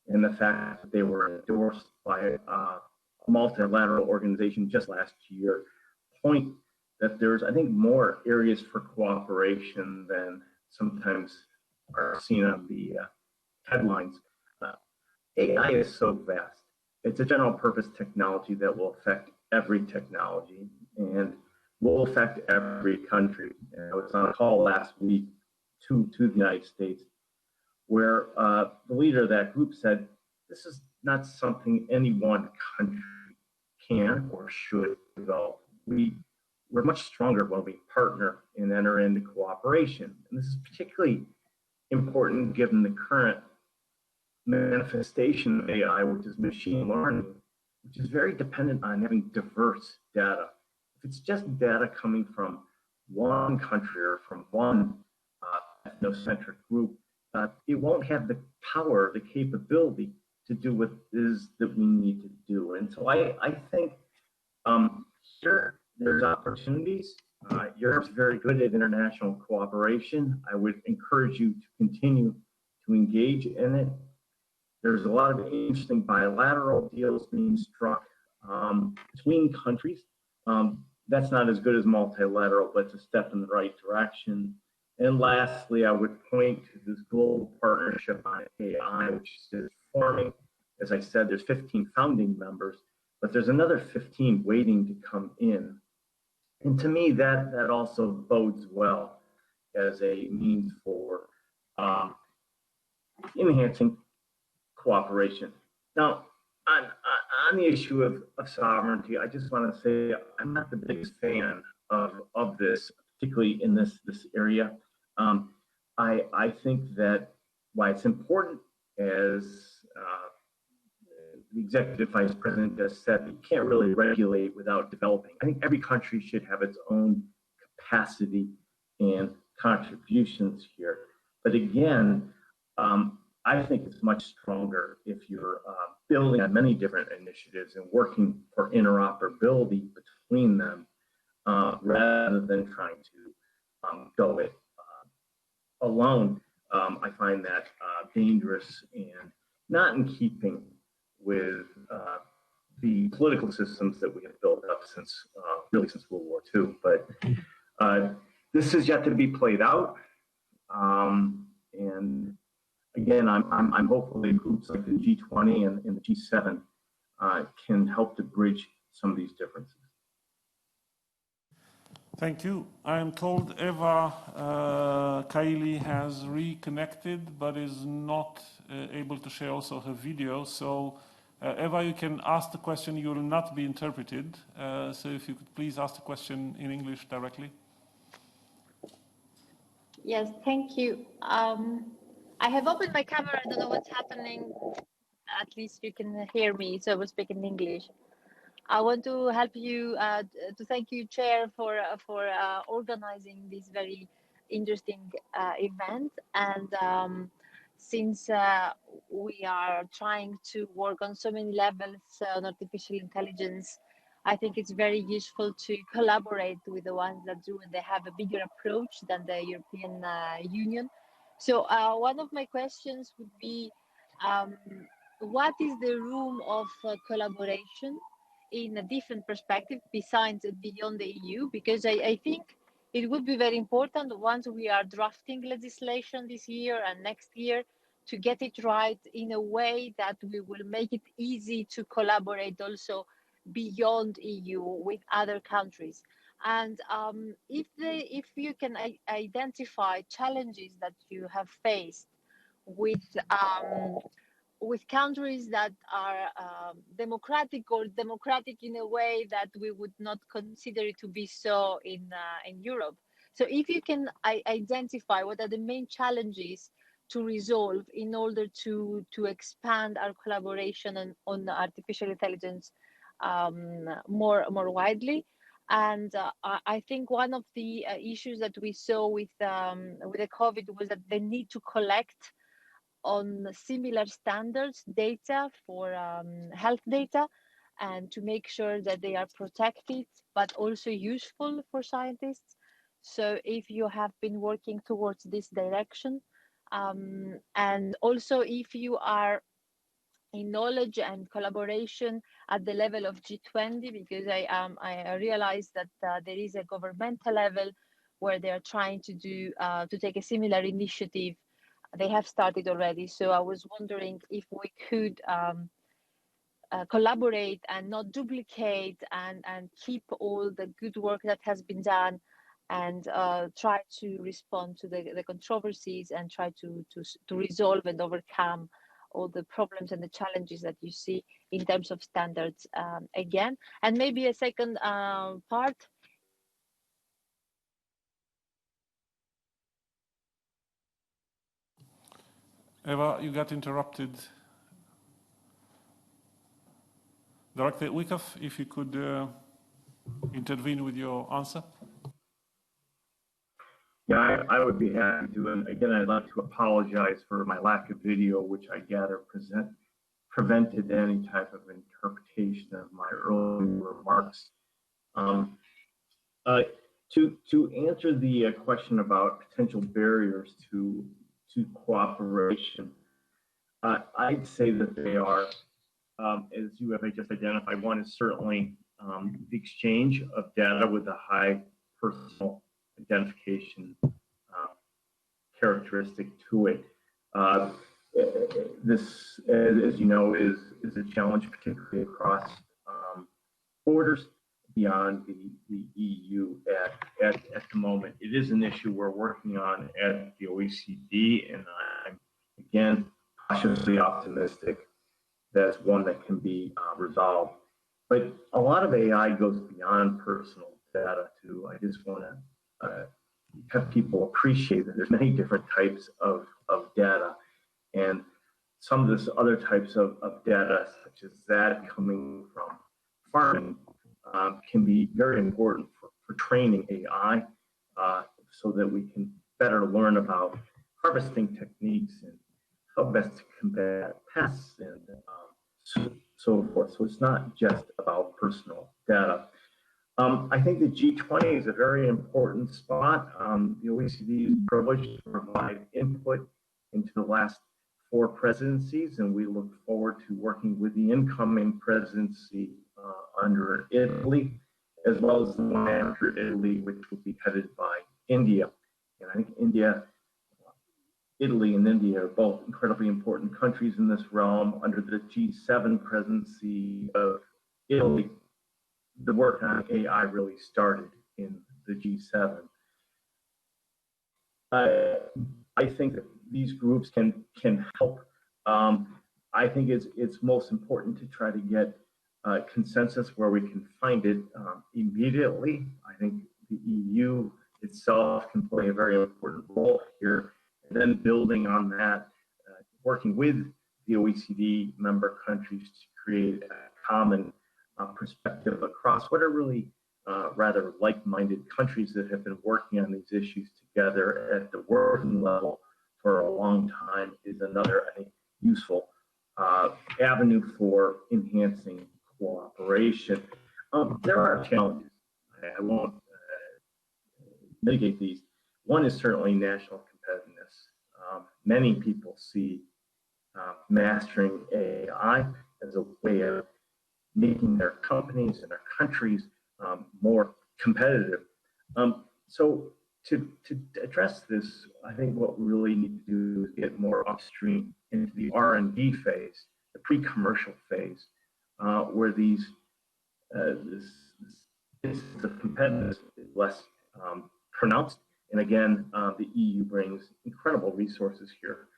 Speaker 16: and the fact that they were endorsed by a multilateral organization just last year point that there's, I think, more areas for cooperation than sometimes are seen on the headlines. AI is so vast. It's a general purpose technology that will affect every technology and will affect every country. And I was on a call last week to the United States where the leader of that group said, this is not something any one country can or should develop. We're much stronger when we partner and enter into cooperation. And this is particularly important given the current manifestation of AI, which is machine learning, which is very dependent on having diverse data. If it's just data coming from one country or from one ethnocentric group, it won't have the power, the capability to do what it is that we need to do. And so I think here there's opportunities. Europe's very good at international cooperation. I would encourage you to continue to engage in it. There's a lot of interesting bilateral deals being struck between countries. That's not as good as multilateral, but it's a step in the right direction. And lastly, I would point to this global partnership on AI, which is forming. As I said, there's 15 founding members, but there's another 15 waiting to come in. And to me, that also bodes well as a means for enhancing cooperation. Now, on the issue of sovereignty, I just want to say I'm not the biggest fan of this, particularly in this area. I think that why it's important, as the executive vice president just said, you can't really regulate without developing. I think every country should have its own capacity and contributions here. But again, I think it's much stronger if you're building on many different initiatives and working for interoperability between them rather than trying to go it alone. I find that dangerous and not in keeping with the political systems that we have built up since really since World War II. But this is yet to be played out. And again, I'm hopeful that groups like the G20 and the G7 can help to bridge some of these differences.
Speaker 1: Thank you. I am told Eva Kaili has reconnected, but is not able to share also her video. So Eva, you can ask the question. You will not be interpreted. So if you could please ask the question in English directly.
Speaker 18: Yes, thank you. I have opened my camera. I don't know what's happening. At least you can hear me, so I will speak in English. I want to help you to thank you, Chair, for organizing this very interesting event. And since we are trying to work on so many levels on artificial intelligence, I think it's very useful to collaborate with the ones that do, and they have a bigger approach than the European Union. So one of my questions would be, what is the room of collaboration in a different perspective besides beyond the EU? Because I think it would be very important once we are drafting legislation this year and next year to get it right in a way that we will make it easy to collaborate also beyond EU with other countries. And if you can identify challenges that you have faced with with countries that are democratic or democratic in a way that we would not consider it to be so in Europe. So if you can identify what are the main challenges to resolve in order to expand our collaboration on artificial intelligence more widely. And I think one of the issues that we saw with the COVID was that the need to collect on similar standards data for health data, and to make sure that they are protected but also useful for scientists. So if you have been working towards this direction, and also if you are in knowledge and collaboration at the level of G20, because I realized that there is a governmental level where they are trying to do to take a similar initiative. They have started already. So I was wondering if we could collaborate and not duplicate, and keep all the good work that has been done, and try to respond to the controversies, and try to resolve and overcome all the problems and the challenges that you see in terms of standards again. And maybe a second part.
Speaker 1: Eva, you got interrupted. Director Wyckoff, if you could intervene with your answer.
Speaker 16: Yeah, I would be happy to. And again, I'd like to apologize for my lack of video, which I gather prevented any type of interpretation of my earlier remarks. To answer the question about potential barriers to cooperation, I'd say that they are, as you have just identified. One is certainly the exchange of data with a high personal identification characteristic to it. This, as you know, is a challenge, particularly across borders beyond the EU at the moment. It is an issue we're working on at the OECD, and I'm, again, cautiously optimistic that's one that can be resolved. But a lot of AI goes beyond personal data too. I just want to have people appreciate that there's many different types of data, and some of this other types of data, such as that coming from farming, can be very important for training AI, so that we can better learn about harvesting techniques and how best to combat pests and so forth. So it's not just about personal data. I think the G20 is a very important spot. The OECD is privileged to provide input into the last 4 presidencies, and we look forward to working with the incoming presidency under Italy, as well as the one after Italy, which will be headed by India. And I think Italy and India are both incredibly important countries in this realm. Under the G7 presidency of Italy, the work on AI really started in the G7. I think that these groups can help. I think it's most important to try to get consensus where we can find it immediately. I think the EU itself can play a very important role here. And then building on that, working with the OECD member countries to create a common perspective across what are really rather like-minded countries that have been working on these issues together at the working level for a long time is another, I think, useful avenue for enhancing cooperation. There are challenges. I won't mitigate these. One is certainly national competitiveness. Many people see mastering AI as a way of making their companies and their countries more competitive. So to address this, I think what we really need to do is get more upstream into the R&D phase, the pre-commercial phase, where this instance of competitiveness is less pronounced. And again, the EU brings incredible resources here.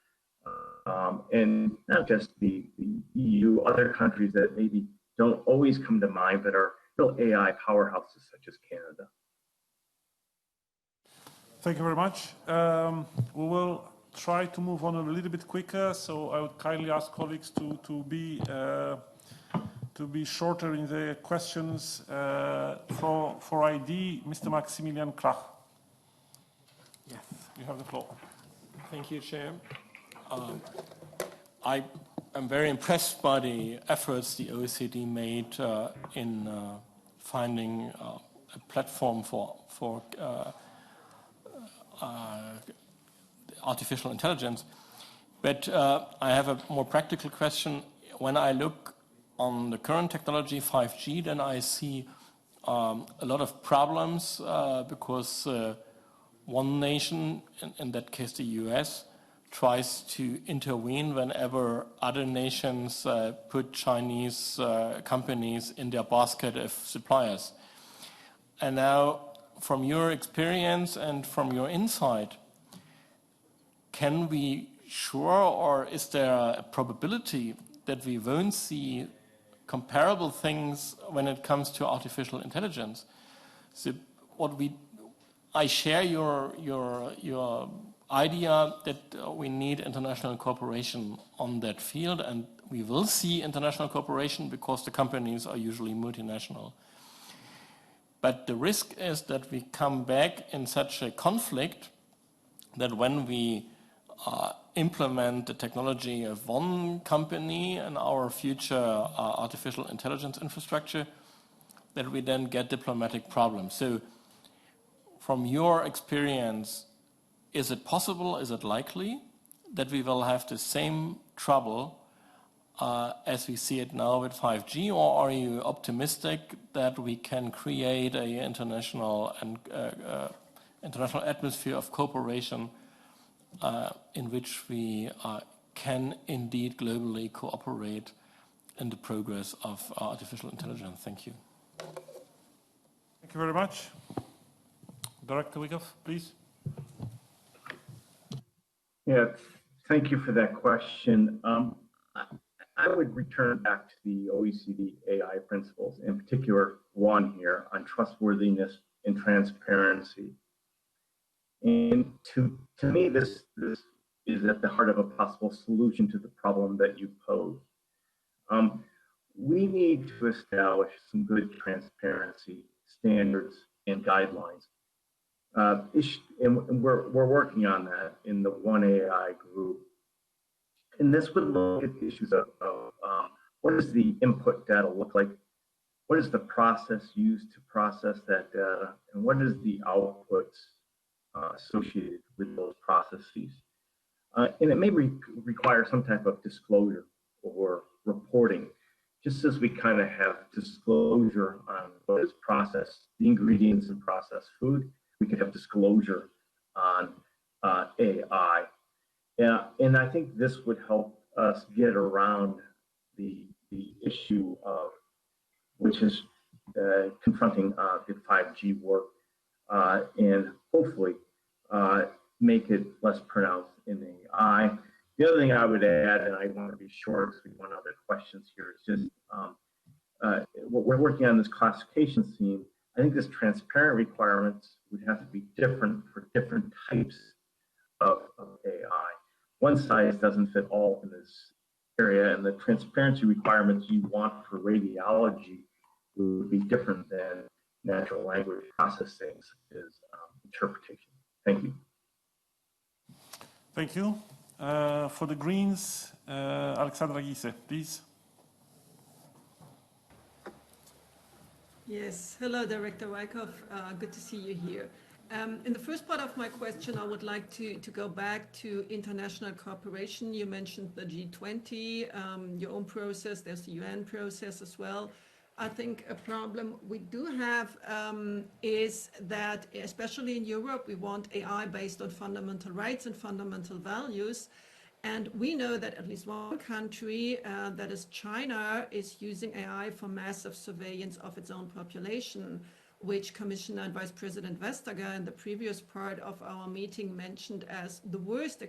Speaker 16: and not just the EU, other countries that maybe don't always come to mind, but are real AI powerhouses such as Canada.
Speaker 1: Thank you very much. We will try to move on a little bit quicker, so I would kindly ask colleagues to be shorter in their questions. For ID, Mr. Maximilian Krach.
Speaker 19: Yes.
Speaker 1: You have the floor.
Speaker 19: Thank you, Chair. I am very impressed by the efforts the OECD made in finding a platform for artificial intelligence. But I have a more practical question. When I look on the current technology, 5G, then I see a lot of problems because one nation, in that case the US, tries to intervene whenever other nations put Chinese companies in their basket of suppliers. And now, from your experience and from your insight, can we sure, or is there a probability that we won't see comparable things when it comes to artificial intelligence? So I share your idea that we need international cooperation on that field, and we will see international cooperation because the companies are usually multinational. But the risk is that we come back in such a conflict that when we implement the technology of one company in our future artificial intelligence infrastructure, that we then get diplomatic problems. So from your experience, is it possible, is it likely that we will have the same trouble as we see it now with 5G, or are you optimistic that we can create an international atmosphere of cooperation in which we can indeed globally cooperate in the progress of artificial intelligence? Thank you.
Speaker 1: Thank you very much. Director Wyckoff, please.
Speaker 16: Yeah, thank you for that question. I would return back to the OECD AI principles, in particular one here on trustworthiness and transparency. And to me, this is at the heart of a possible solution to the problem that you pose. We need to establish some good transparency standards and guidelines. And we're working on that in the One AI group. And this would look at issues of what does the input data look like? What is the process used to process that data? And what is the outputs associated with those processes? And it may require some type of disclosure or reporting, just as we kind of have disclosure on what is processed, the ingredients in processed food. We could have disclosure on AI. Yeah, and I think this would help us get around the issue of which is confronting the 5G work and hopefully make it less pronounced in AI. The other thing I would add, and I want to be short because we want other questions here, is just what we're working on this classification scheme. I think this transparent requirements would have to be different for different types of AI. One size doesn't fit all in this area, and the transparency requirements you want for radiology would be different than natural language processing, such as interpretation. Thank you.
Speaker 1: Thank you. For the Greens, Alexandra Giese, please.
Speaker 20: Yes, hello, Director Wyckoff. Good to see you here. In the first part of my question, I would like to go back to international cooperation. You mentioned the G20, your own process, there's the UN process as well. I think a problem we do have is that, especially in Europe, we want AI based on fundamental rights and fundamental values. And we know that at least one country, that is China, is using AI for massive surveillance of its own population. which Commissioner and Vice President Vestager in the previous part of our meeting mentioned as the worst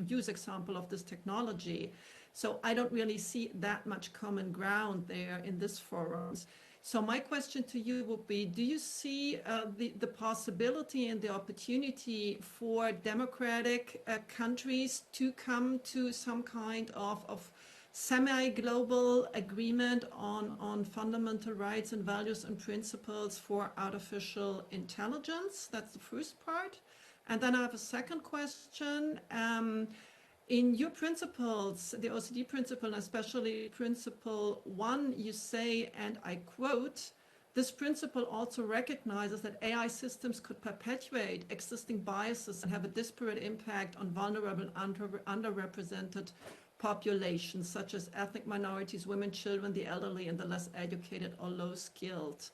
Speaker 20: use example of this technology. So I don't really see that much common ground there in this forum. So my question to you would be, do you see the possibility and the opportunity for democratic countries to come to some kind of semi-global agreement on fundamental rights and values and principles for artificial intelligence? That's the first part. And then I have a second question. In your principles, the OECD principle, and especially principle 1, you say, and I quote, this principle also recognizes that AI systems could perpetuate existing biases and have a disparate impact on vulnerable and underrepresented populations, such as ethnic minorities, women, children, the elderly, and the less educated or low-skilled.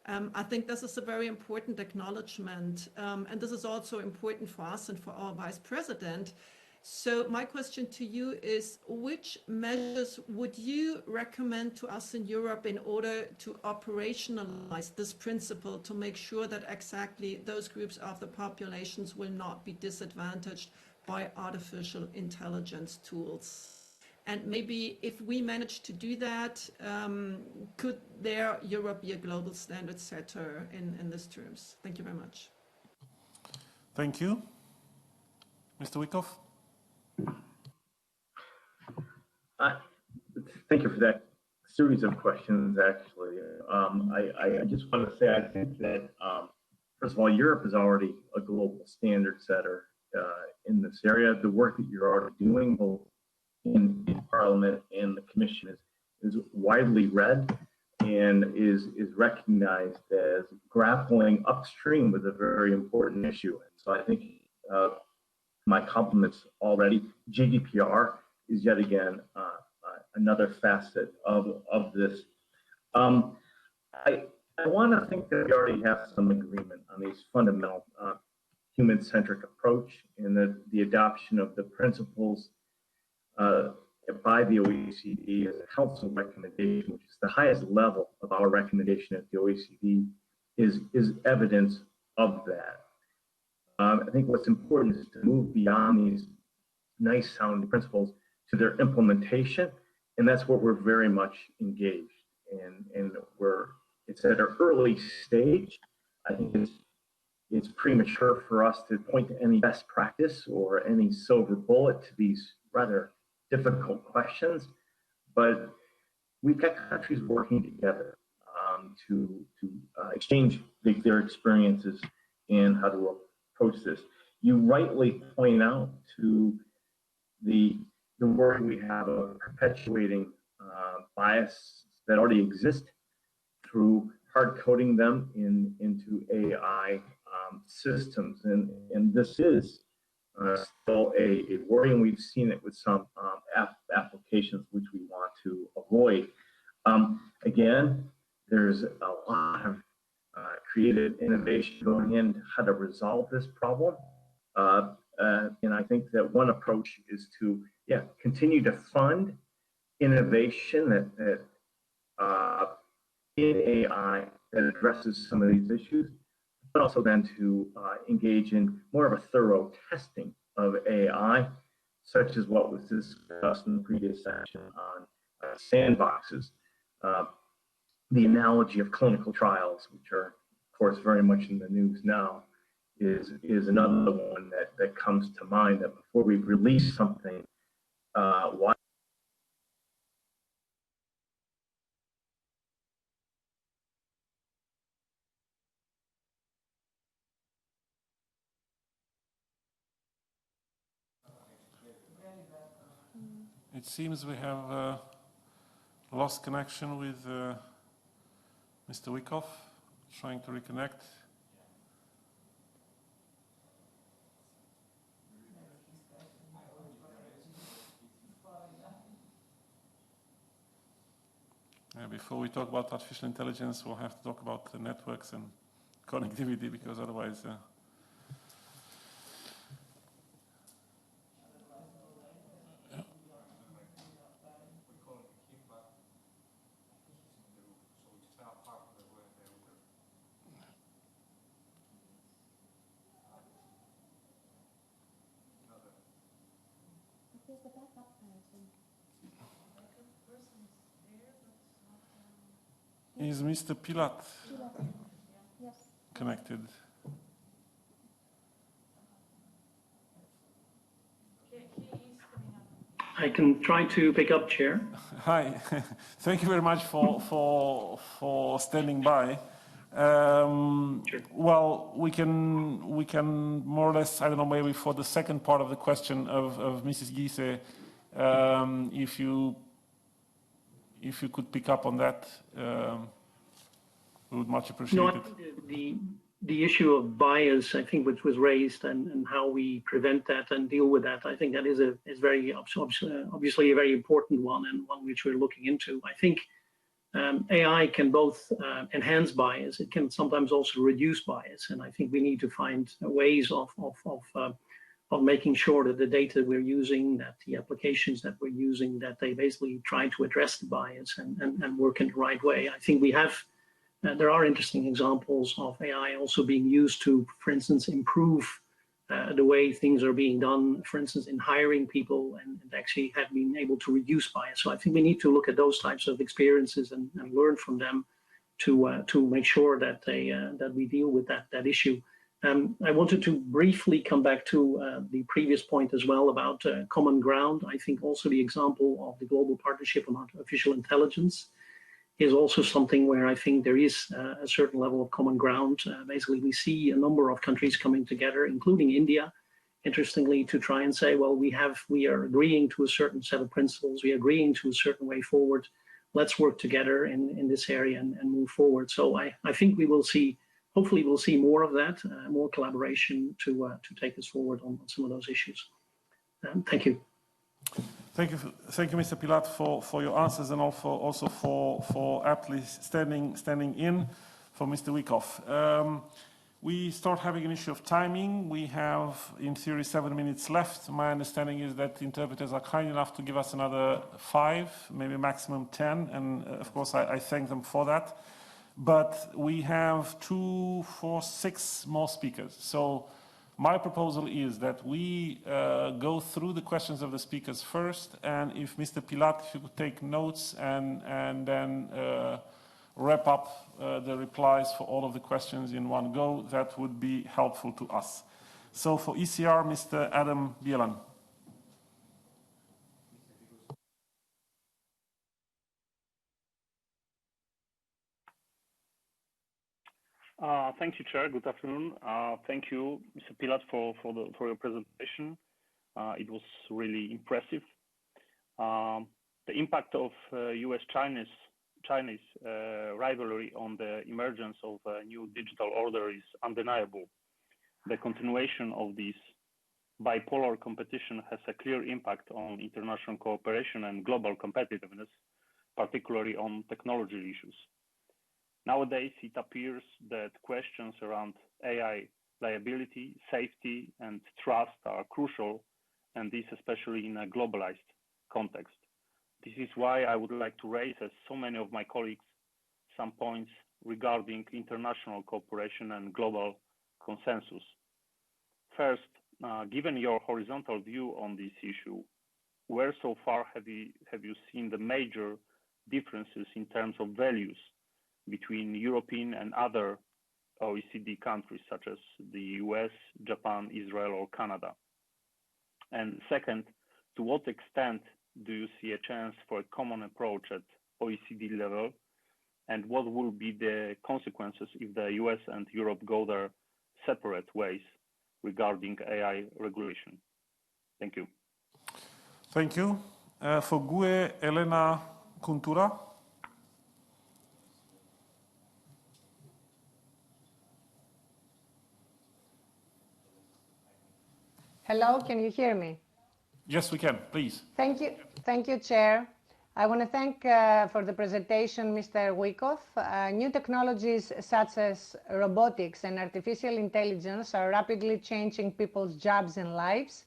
Speaker 20: I think this is a very important acknowledgement, and this is also important for us and for our Vice President. So my question to you is, which measures would you recommend to us in Europe in order to operationalize this principle to make sure that exactly those groups of the populations will not be disadvantaged by artificial intelligence tools? And maybe if we manage to do that, could Europe be a global standard setter in these terms? Thank you very much.
Speaker 1: Thank you. Mr. Wyckoff?
Speaker 16: Thank you for that series of questions, actually. I just want to say, I think that, first of all, Europe is already a global standard setter in this area. The work that you're already doing, both in Parliament and the Commission, is widely read and is recognized as grappling upstream with a very important issue. And so I think my compliments already. GDPR is yet again another facet of this. I want to think that we already have some agreement on these fundamental human-centric approach and the adoption of the principles by the OECD as a council recommendation, which is the highest level of our recommendation at the OECD, is evidence of that. I think what's important is to move beyond these nice sounding principles to their implementation, and that's what we're very much engaged in. And it's at an early stage. I think it's premature for us to point to any best practice or any silver bullet to these rather difficult questions, but we've got countries working together to exchange their experiences and how to approach this. You rightly point out to the worry we have of perpetuating bias that already exist through hard coding them into AI systems, and this is still a worry, and we've seen it with some applications which we want to avoid. Again, there's a lot of creative innovation going into how to resolve this problem. And I think that one approach is to continue to fund innovation that in AI that addresses some of these issues, but also then to engage in more of a thorough testing of AI, such as what was discussed in the previous section on sandboxes. The analogy of clinical trials, which are, of course, very much in the news now, is another one that comes to mind, that before we release something, why
Speaker 1: It seems we have lost connection with Mr. Wyckoff, trying to reconnect. Before we talk about artificial intelligence, we'll have to talk about the networks and connectivity, because otherwise Is Mr. Pilat connected?
Speaker 21: I can try to pick up, Chair.
Speaker 1: Hi, thank you very much for standing by. Well, we can more or less, I don't know, maybe for the second part of the question of Mrs. Giese, if you could pick up on that, we would much appreciate it.
Speaker 21: The issue of bias, I think, which was raised, and how we prevent that and deal with that, I think that is very obviously a very important one, and one which we're looking into. I think AI can both enhance bias. It can sometimes also reduce bias, and I think we need to find ways of making sure that the data we're using, that the applications that we're using, that they basically try to address the bias and work in the right way. I think we have. There are interesting examples of AI also being used to, for instance, improve the way things are being done, for instance, in hiring people, and actually have been able to reduce bias. So I think we need to look at those types of experiences and learn from them to make sure that that we deal with that issue. I wanted to briefly come back to the previous point as well about common ground. I think also the example of the Global Partnership on Artificial Intelligence is also something where I think there is a certain level of common ground. Basically, we see a number of countries coming together, including India, interestingly, to try and say, well, we are agreeing to a certain set of principles, we are agreeing to a certain way forward. Let's work together in this area and move forward. So I think we will see, hopefully we'll see more of that, more collaboration to take us forward on some of those issues. Thank you.
Speaker 1: Thank you, Mr. Pilat, for your answers, and also for aptly standing in for Mr. Wyckoff. We start having an issue of timing. We have, in theory, 7 minutes left. My understanding is that the interpreters are kind enough to give us another 5, maybe maximum 10, and of course I thank them for that. But we have 2, 4, 6 more speakers. So my proposal is that we go through the questions of the speakers first, and if Mr. Pilat, if you could take notes and then wrap up the replies for all of the questions in one go, that would be helpful to us. So for ECR, Mr. Adam Bielan.
Speaker 9: Thank you, Chair. Good afternoon. Thank you, Mr. Pilat, for your presentation. It was really impressive. The impact of U.S.-Chinese rivalry on the emergence of a new digital order is undeniable. The continuation of this bipolar competition has a clear impact on international cooperation and global competitiveness, particularly on technology issues. Nowadays, it appears that questions around AI liability, safety, and trust are crucial, and this especially in a globalized context. This is why I would like to raise, as so many of my colleagues, some points regarding international cooperation and global consensus. First, given your horizontal view on this issue, where so far have you seen the major differences in terms of values between European and other OECD countries, such as the US, Japan, Israel, or Canada? And second, to what extent do you see a chance for a common approach at OECD level? And what will be the consequences if the US and Europe go their separate ways regarding AI regulation? Thank you.
Speaker 1: Thank you. For GUE, Elena Kuntura.
Speaker 22: Hello, can you hear me?
Speaker 1: Yes, we can, please.
Speaker 22: Thank you, Chair. I want to thank for the presentation, Mr. Wyckoff. New technologies such as robotics and artificial intelligence are rapidly changing people's jobs and lives.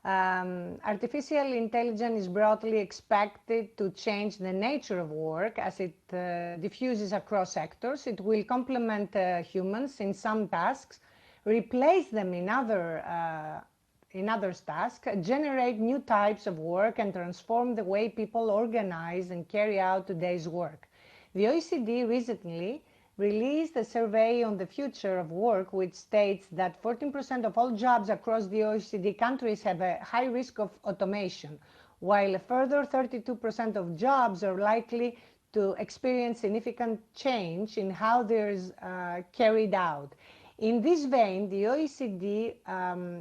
Speaker 22: Artificial intelligence is broadly expected to change the nature of work as it diffuses across sectors. It will complement humans in some tasks, replace them in in others' tasks, generate new types of work and transform the way people organize and carry out today's work. The OECD recently released a survey on the future of work which states that 14% of all jobs across the OECD countries have a high risk of automation, while a further 32% of jobs are likely to experience significant change in how they're carried out. In this vein, the OECD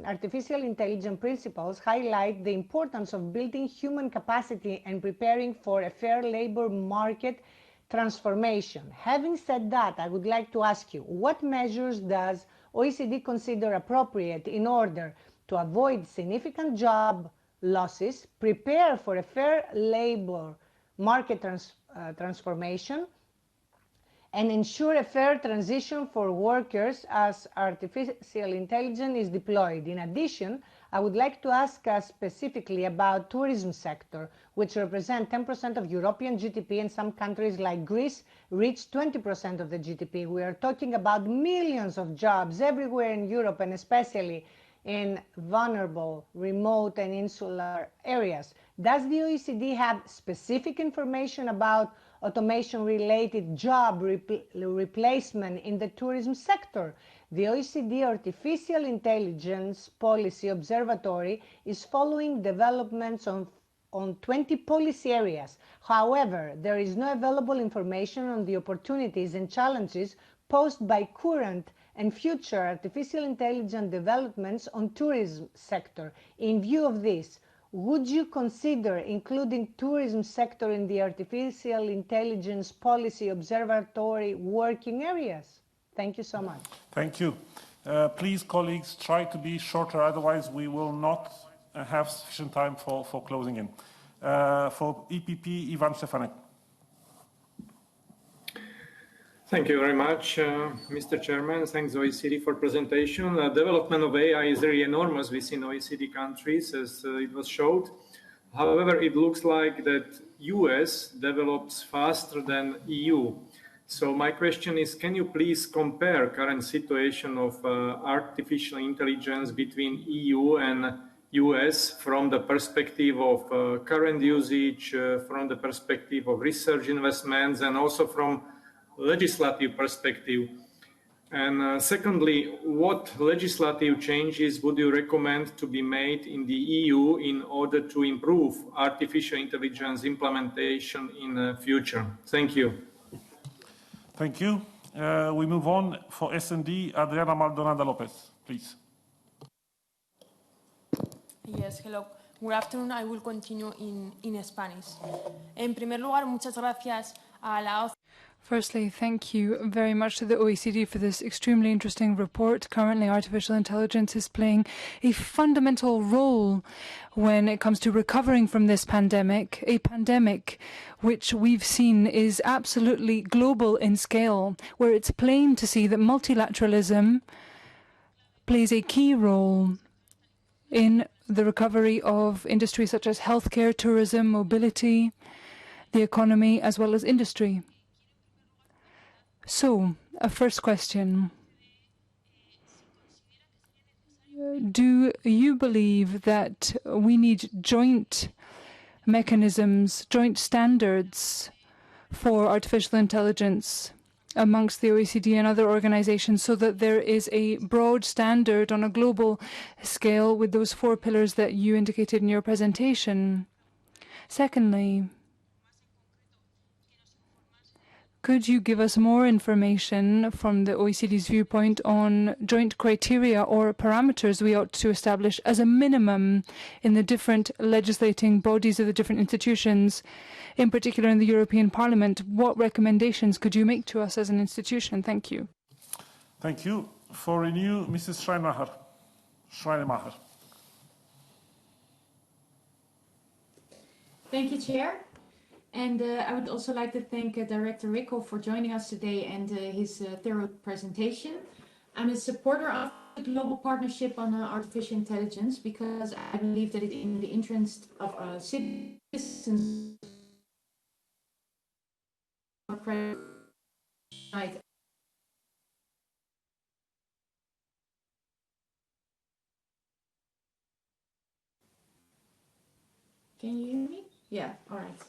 Speaker 22: artificial intelligence principles highlight the importance of building human capacity and preparing for a fair labor market transformation. Having said that, I would like to ask you, what measures does OECD consider appropriate in order to avoid significant job losses, prepare for a fair labor market transformation, and ensure a fair transition for workers as artificial intelligence is deployed? In addition, I would like to ask us specifically about tourism sector, which represent 10% of European GDP, and some countries like Greece reach 20% of the GDP. We are talking about millions of jobs everywhere in Europe, and especially in vulnerable, remote and insular areas. Does the OECD have specific information about automation-related job replacement in the tourism sector? The OECD Artificial Intelligence Policy Observatory is following developments on 20 policy areas. However, there is no available information on the opportunities and challenges posed by current and future artificial intelligence developments on tourism sector. In view of this, would you consider including tourism sector in the Artificial Intelligence Policy Observatory working areas? Thank you so much.
Speaker 1: Thank you. Please, colleagues, try to be shorter, otherwise we will not have sufficient time for closing in. For EPP, Ivan Stefanek.
Speaker 3: Thank you very much, Mr. Chairman. Thanks OECD for presentation. Development of AI is very enormous within OECD countries, as it was showed. However, it looks like that US develops faster than EU. So my question is, can you please compare current situation of artificial intelligence between EU and US from the perspective of current usage, from the perspective of research investments, and also from legislative perspective? And secondly, what legislative changes would you recommend to be made in the EU in order to improve artificial intelligence implementation in the future? Thank you.
Speaker 1: Thank you. We move on for S&D, Adriana Maldonado Lopez, please.
Speaker 5: Yes, hello. Good afternoon. I will continue in Spanish. En primer lugar, muchas gracias a la
Speaker 4: Firstly, thank you very much to the OECD for this extremely interesting report. Currently, artificial intelligence is playing a fundamental role when it comes to recovering from this pandemic, a pandemic which we've seen is absolutely global in scale, where it's plain to see that multilateralism plays a key role in the recovery of industries such as healthcare, tourism, mobility, the economy, as well as industry. So, a first question. Do you believe that we need joint mechanisms, joint standards for artificial intelligence amongst the OECD and other organizations, so that there is a broad standard on a global scale with those 4 pillars that you indicated in your presentation? Secondly, could you give us more information from the OECD's viewpoint on joint criteria or parameters we ought to establish as a minimum in the different legislating bodies of the different institutions, in particular in the European Parliament? What recommendations could you make to us as an institution? Thank you.
Speaker 1: Thank you. For Renew, Mrs. Schreinermacher.
Speaker 23: Thank you, Chair. And I would also like to thank Director Rico for joining us today and his thorough presentation. I'm a supporter of the global partnership on artificial intelligence because I believe that it is in the interest of citizens Can you hear me? Yeah, all right.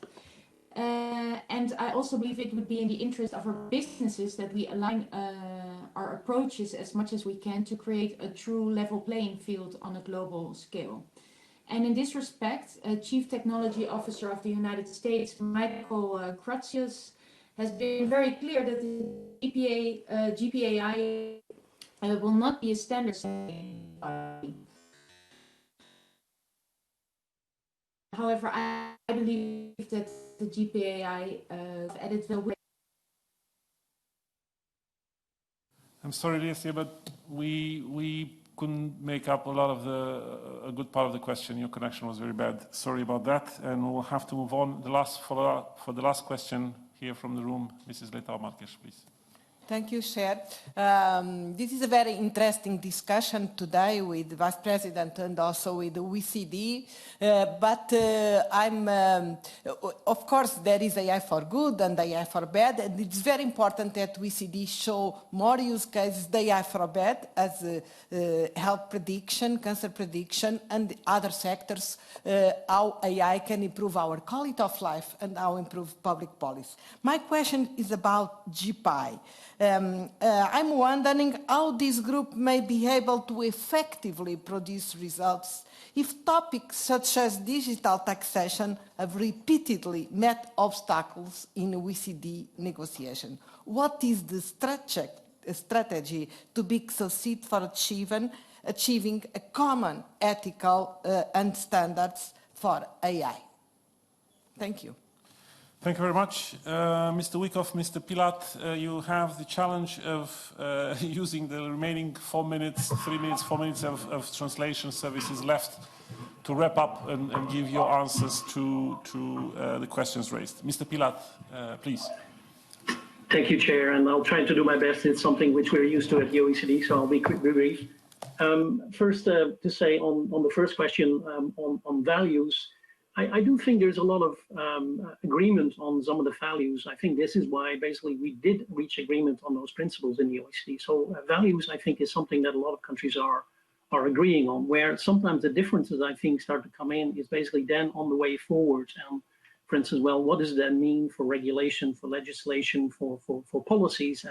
Speaker 23: And I also believe it would be in the interest of our businesses that we align our approaches as much as we can to create a true level playing field on a global scale. And in this respect, Chief Technology Officer of the United States, Michael Kratsius, has been very clear that the GPAI will not be a standard. However, I believe that the GPAI added value.
Speaker 1: I'm sorry, Alicia, but we couldn't make up a good part of the question. Your connection was very bad. Sorry about that, and we'll have to move on. For the last question here from the room, Mrs. Leitão Marques, please.
Speaker 6: Thank you, Chair. This is a very interesting discussion today with the Vice President and also with the OECD. Of course, there is AI for good and AI for bad, and it's very important that OECD show more use cases, the AI for bad, as health prediction, cancer prediction, and other sectors, how AI can improve our quality of life and how improve public policy. My question is about GPI. I'm wondering how this group may be able to effectively produce results if topics such as digital taxation have repeatedly met obstacles in OECD negotiation. What is the strategy to be succeed for achieving a common ethical and standards for AI? Thank you.
Speaker 1: Thank you very much. Mr. Wyckoff, Mr. Pilat, you have the challenge of using the remaining 4 minutes, 4 minutes of translation services left to wrap up and give your answers to the questions raised. Mr. Pilat, please.
Speaker 21: Thank you, Chair, and I'll try to do my best. It's something which we're used to at the OECD, so I'll be brief. First, to say on the first question on values, I do think there's a lot of agreement on some of the values. I think this is why basically we did reach agreement on those principles in the OECD. So values, I think, is something that a lot of countries are agreeing on, where sometimes the differences, I think, start to come in is basically then on the way forward. For instance, well, what does that mean for regulation, for legislation, for policies?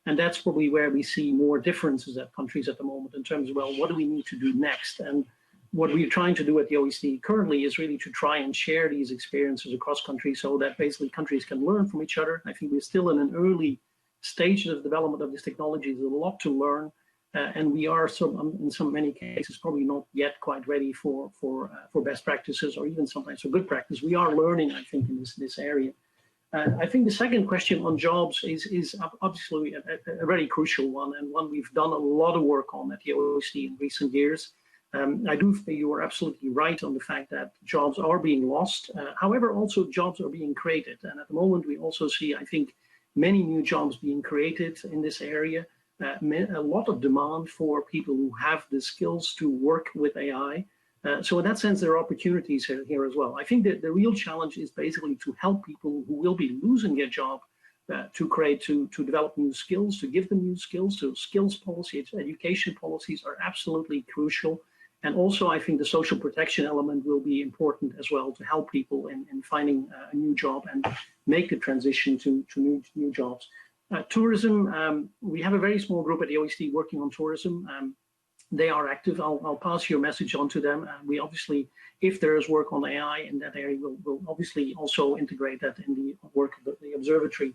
Speaker 21: And that's probably where we see more differences at countries at the moment in terms of, well, what do we need to do next? And what we're trying to do at the OECD currently is really to try and share these experiences across countries so that basically countries can learn from each other. I think we're still in an early stage of development of this technology. There's a lot to learn, and we are in many cases probably not yet quite ready for best practices or even sometimes for good practice. We are learning, I think, in this area. I think the second question on jobs is obviously a very crucial one, and one we've done a lot of work on at the OECD in recent years. I do think you are absolutely right on the fact that jobs are being lost. However, also jobs are being created. And at the moment, we also see, I think, many new jobs being created in this area. A lot of demand for people who have the skills to work with AI. So in that sense, there are opportunities here as well. I think that the real challenge is basically to help people who will be losing their job to develop new skills, to give them new skills. So skills policies, education policies are absolutely crucial. And also, I think the social protection element will be important as well to help people in finding a new job and make the transition to new jobs. Tourism, we have a very small group at the OECD working on tourism. They are active. I'll pass your message on to them. We obviously, if there is work on AI in that area, we'll obviously also integrate that in the work of the observatory.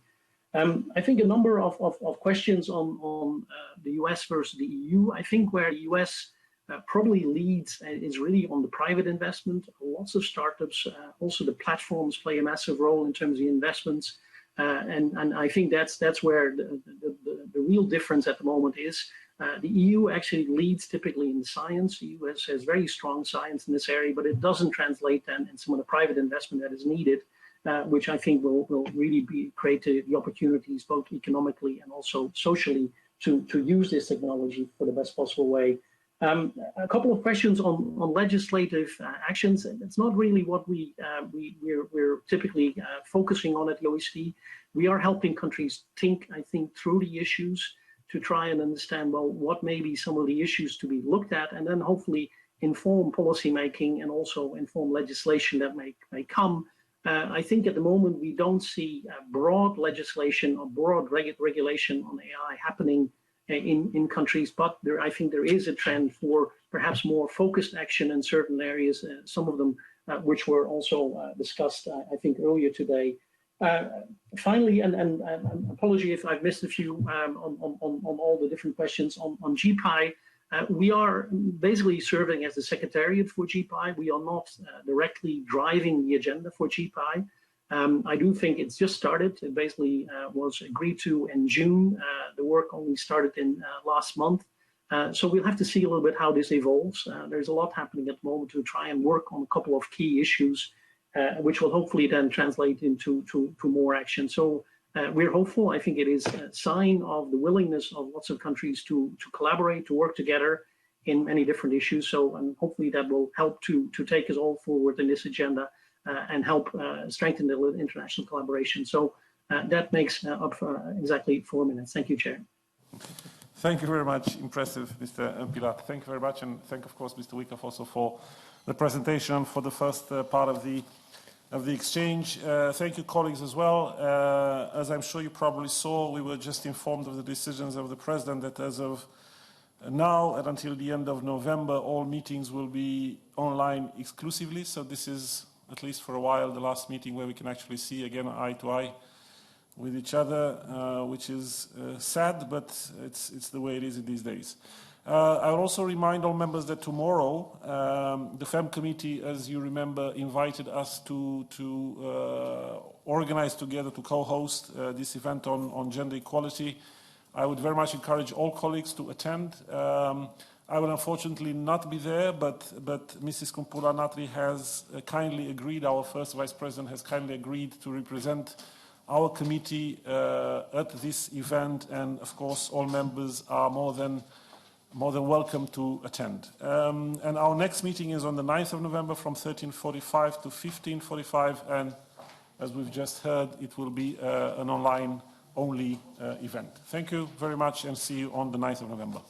Speaker 21: I think a number of questions on the US versus the EU. I think where the US probably leads is really on the private investment. Lots of startups, also the platforms play a massive role in terms of the investments. And I think that's where the real difference at the moment is. The EU actually leads typically in science. The US has very strong science in this area, but it doesn't translate then in some of the private investment that is needed, which I think will really create the opportunities both economically and also socially to use this technology for the best possible way. A couple of questions on legislative actions. It's not really what we're typically focusing on at the OECD. We are helping countries think, I think, through the issues to try and understand, well, what may be some of the issues to be looked at, and then hopefully inform policy making and also inform legislation that may come. I think at the moment we don't see broad legislation or broad regulation on AI happening in countries, but I think there is a trend for perhaps more focused action in certain areas, some of them which were also discussed, I think, earlier today. Finally, and apology if I've missed a few on all the different questions on GPI. We are basically serving as the secretariat for GPI. We are not directly driving the agenda for GPI. I do think it's just started. It basically was agreed to in June. The work only started in last month. So we'll have to see a little bit how this evolves. There's a lot happening at the moment to try and work on a couple of key issues, which will hopefully then translate into more action. So we're hopeful. I think it is a sign of the willingness of lots of countries to collaborate, to work together in many different issues. So hopefully that will help to take us all forward in this agenda and help strengthen the international collaboration. So that makes up for exactly 4 minutes. Thank you, Chair.
Speaker 1: Thank you very much. Impressive, Mr. Pilat. Thank you very much. And thank, of course, Mr. Wyckoff also for the presentation, for the first part of the exchange. Thank you, colleagues, as well. As I'm sure you probably saw, we were just informed of the decisions of the President that as of now and until the end of November, all meetings will be online exclusively. So this is, at least for a while, the last meeting where we can actually see again eye to eye with each other, which is sad, but it's the way it is in these days. I will also remind all members that tomorrow, the FEM committee, as you remember, invited us to organize together, to co-host this event on gender equality. I would very much encourage all colleagues to attend. I will unfortunately not be there, but Mrs. Kumpula Natri has kindly agreed, our first Vice President has kindly agreed to represent our committee at this event, and of course all members are more than welcome to attend. And our next meeting is on the 9th of November from 13:45 to 15:45, and as we've just heard, it will be an online only event. Thank you very much and see you on the 9th of November.